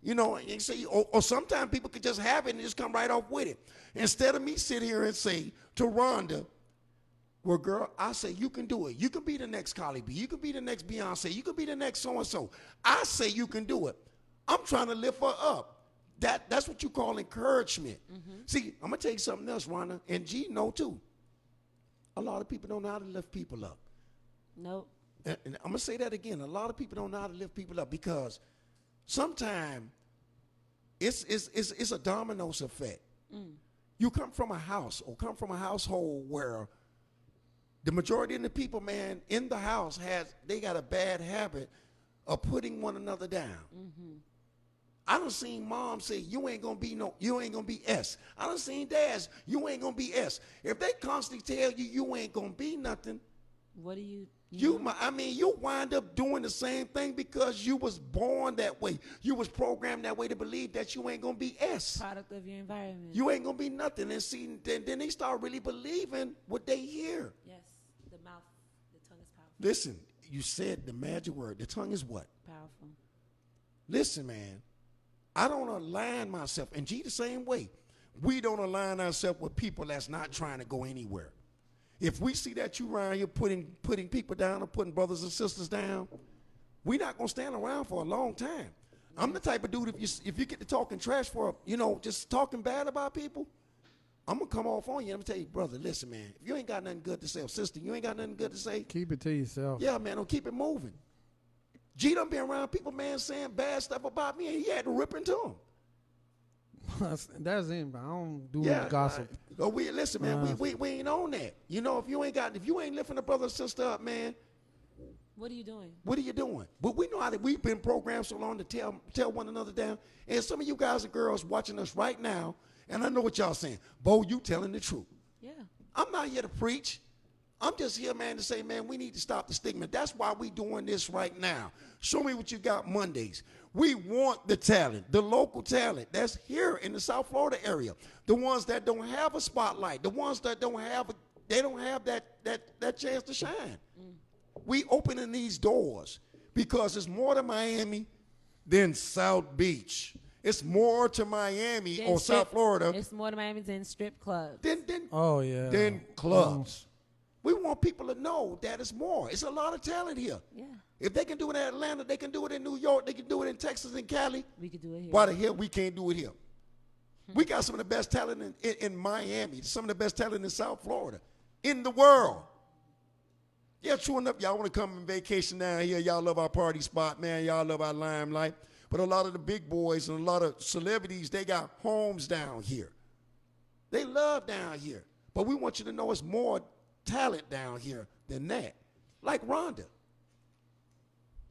You know, and say, or sometimes people could just have it and just come right off with it. Instead of me sit here and say to Ronda, well, girl, I say you can do it. You can be the next Carly B. You can be the next Beyonce. You can be the next so-and-so. I say you can do it. I'm trying to lift her up. That's what you call encouragement. Mm-hmm. See, I'm going to tell you something else, Ronda, and G know too. A lot of people don't know how to lift people up. Nope. And I'm going to say that again. A lot of people don't know how to lift people up because sometimes it's a dominoes effect. Mm. You come from a house or come from a household where the majority of the people, man, in the house they got a bad habit of putting one another down. Mm-hmm. I done seen moms say, you ain't gonna be S. I done seen dads, you ain't gonna be S. If they constantly tell you ain't gonna be nothing, what do you you wind up doing the same thing because you was born that way. You was programmed that way to believe that you ain't gonna be S. Product of your environment. You ain't gonna be nothing. And see, then they start really believing what they hear. Yes, the tongue is powerful. Listen, you said the magic word. The tongue is what? Powerful. Listen, man, I don't align myself, and G the same way. We don't align ourselves with people that's not trying to go anywhere. If we see that you around here putting people down or putting brothers and sisters down, we're not gonna stand around for a long time. I'm the type of dude, if you get to talking trash for, just talking bad about people, I'm gonna come off on you. I'm gonna tell you, brother, listen, man, if you ain't got nothing good to say, or sister, you ain't got nothing good to say, keep it to yourself. Yeah, man, don't keep it moving. G done been around people, man, saying bad stuff about me, and he had to rip into them. That's him, but I don't do gossip. Listen, man, we ain't on that. If you ain't lifting a brother or sister up, man, what are you doing? What are you doing? But we know how we've been programmed so long to tell one another down. And some of you guys and girls watching us right now, and I know what y'all saying. Bo, you telling the truth. Yeah. I'm not here to preach. I'm just here, man, to say, man, we need to stop the stigma. That's why we doing this right now. Show me what you got Mondays. We want the talent, the local talent that's here in the South Florida area. The ones that don't have a spotlight, the ones that don't have that chance to shine. Mm. We opening these doors because it's more to Miami than South Beach. It's more to Miami or South Florida. It's more to Miami than strip clubs. Than clubs. We want people to know that it's more. It's a lot of talent here. Yeah. If they can do it in Atlanta, they can do it in New York, they can do it in Texas and Cali. We can do it here. Why the hell we can't do it here? We got some of the best talent in Miami, some of the best talent in South Florida, in the world. Yeah, true enough, y'all want to come on vacation down here. Y'all love our party spot, man. Y'all love our limelight. But a lot of the big boys and a lot of celebrities, they got homes down here. They love down here. But we want you to know it's more talent down here than that. Like Ronda.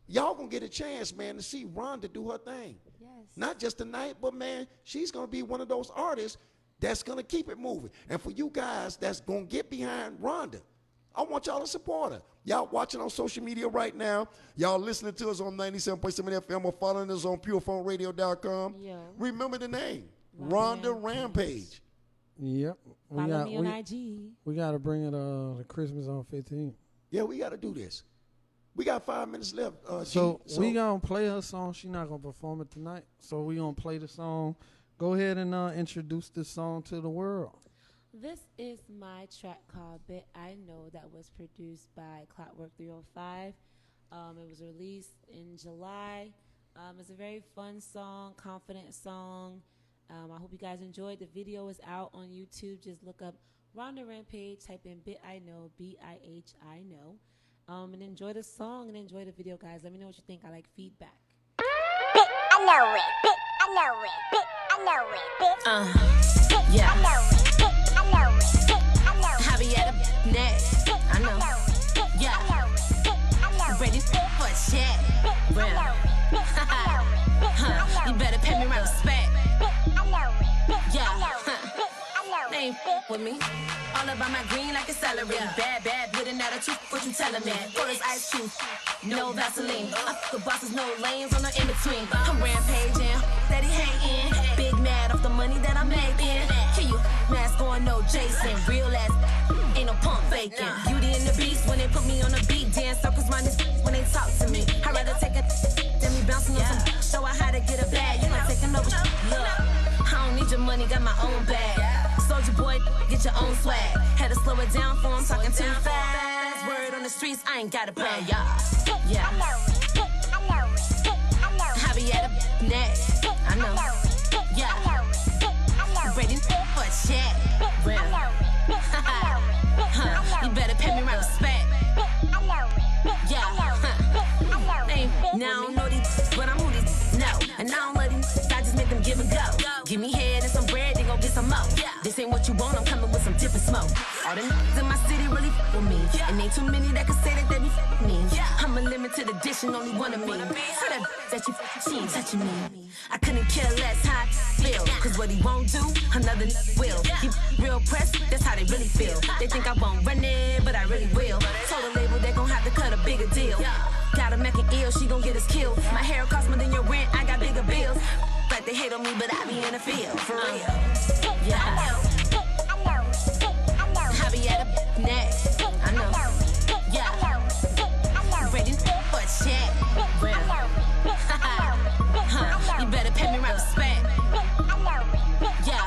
Y'all gonna get a chance, man, to see Ronda do her thing. Yes. Not just tonight, but man, she's gonna be one of those artists that's gonna keep it moving. And for you guys that's gonna get behind Ronda, I want y'all to support her. Y'all watching on social media right now. Y'all listening to us on 97.7 FM or following us on purephoneradio.com. Yeah. Remember the name, Ronda Rampage. Yep. Follow me on IG. We got to bring it to Christmas on 15. Yeah, we got to do this. We got 5 minutes left. So we going to play her song. She's not going to perform it tonight. So we going to play the song. Go ahead and introduce this song to the world. This is my track called Bet I Know that was produced by Clockwork 305. It was released in July. It's a very fun song, confident song. I hope you guys enjoyed. The video is out on YouTube. Just look up Ronda Rampage, type in Bit I Know, B-I-H I Know. And enjoy the song and enjoy the video, guys. Let me know what you think. I like feedback. I know it. I know it. I know it. Yeah. I know it. I know it. I know it. Javier next. I know. Yeah. Ready for a chat. Real. You better pay me my respect. Yeah. They ain't with me. All about my green like a celery. Bad, bad, with an attitude. What you telling me? Cold as ice cube. No Vaseline. I fuck the bosses, no lanes on the in between. I'm rampaging, steady hating. Big mad off the money that I'm making. Kill you, mask on, no Jason. Real ass, ain't no pump faking. Beauty and the Beast when they put me on the beat. Dance circles my when they talk to me. I'd rather take a than me bouncing on some. Show her how to get a bag. You not taking over. Look, I don't need your money, got my own bag. Soldier boy, get your own swag. Had to slow it down for him, talking too fast. Word on the streets, I ain't got a brag, yeah. Yeah. Javier next. I know. Yeah. Ready for a chat. Real. You better pay me my respect. Yeah. Now I don't know these, but I'm who these know. And I don't let these, I just make them give and go. Give me head and some bread, they gon' get some more. This ain't what you want, I'm coming with some different smoke. All the niggas in my city really f with me. And ain't too many that can say that they be f with me. I'm a limited edition, only one of me. So that you she ain't touching me. I couldn't care less how I feel. Cause what he won't do, another will. He real pressed, that's how they really feel. They think I won't run it, but I really will. Told the label they gon' have to cut a bigger deal. Got a Mac and ill, she gon' get us killed. My hair cost more than your rent, I got bigger bills. Like they hate on me, but I be in the field, for real. Yeah. Javier next. I know. Yeah. Ready for a chat. Real. You better pay me my respect. Yeah.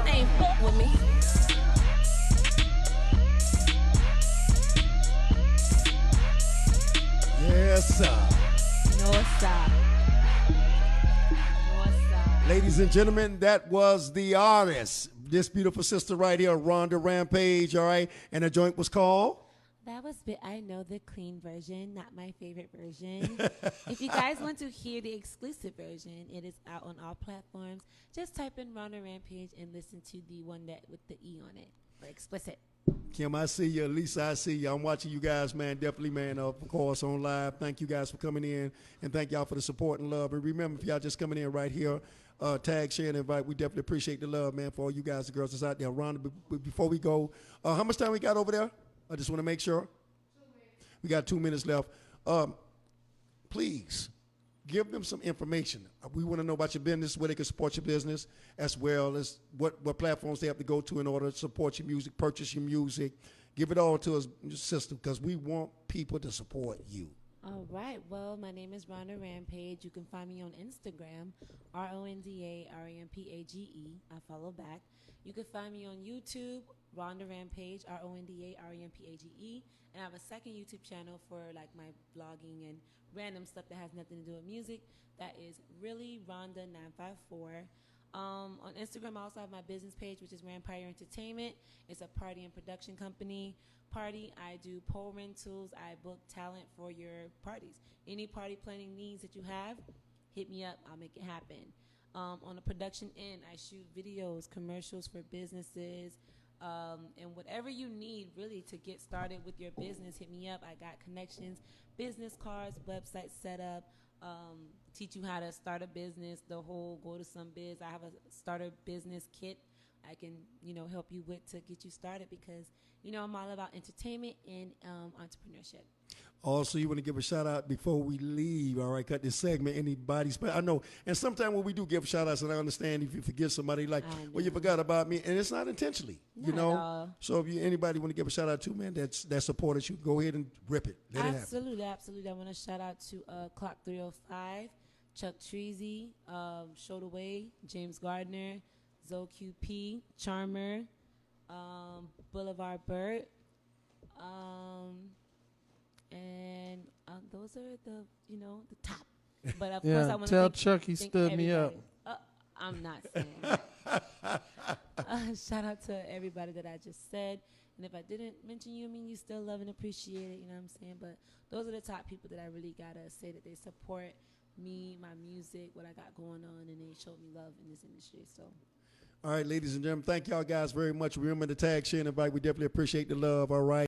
They ain't with me. Yes, sir. No stop. Ladies and gentlemen, that was the artist. This beautiful sister right here, Ronda Rampage, all right? And the joint was called? That was I know the clean version, not my favorite version. If you guys want to hear the exclusive version, it is out on all platforms. Just type in Ronda Rampage and listen to the one that with the E on it for explicit. Kim, I see you. Lisa, I see you. I'm watching you guys, man. Definitely, man, of course, on live. Thank you guys for coming in, and thank y'all for the support and love. And remember, if y'all just coming in right here, tag, share, and invite. We definitely appreciate the love, man, for all you guys and girls that's out there. Ronda, before we go, how much time we got over there? I just want to make sure. We got 2 minutes left. Please, give them some information. We want to know about your business, where they can support your business, as well as what platforms they have to go to in order to support your music, purchase your music. Give it all to us, sister, because we want people to support you. All right. Well, my name is Ronda Rampage. You can find me on Instagram, RondaRampage. I follow back. You can find me on YouTube, Ronda Rampage, RondaRampage. And I have a second YouTube channel for like my vlogging and random stuff that has nothing to do with music. That is really Ronda954. On Instagram, I also have my business page, which is Rampire Entertainment. It's a party and production company. I do pole rentals. I book talent for your parties. Any party planning needs that you have, hit me up. I'll make it happen. On the production end, I shoot videos, commercials for businesses, and whatever you need really to get started with your business, hit me up. I got connections, business cards, website setup, teach you how to start a business, the whole go to some biz. I have a starter business kit I can, help you with to get you started because, I'm all about entertainment and entrepreneurship. Also, you want to give a shout out before we leave, all right? Cut this segment. Anybody's, I know, and sometimes when we do give shout outs, and I understand if you forget somebody, like, well, you forgot about me, and it's not intentionally, Not at all. So if anybody want to give a shout out to, man, that supported you, go ahead and rip it. Let it happen. Absolutely. I want to shout out to Clock 305, Chuck Treasy, Show the Way, James Gardner, Zoe QP, Charmer, Boulevard Burt, and those are the top. But of course, I want to tell Chuck he stood me up. I'm not saying that. shout out to everybody that I just said. And if I didn't mention you, I mean, you still love and appreciate it, you know what I'm saying? But those are the top people that I really got to say that they support me, my music, what I got going on, and they showed me love in this industry. So, All right, ladies and gentlemen, thank y'all guys very much. Remember to tag, share, and invite. We definitely appreciate the love, all right?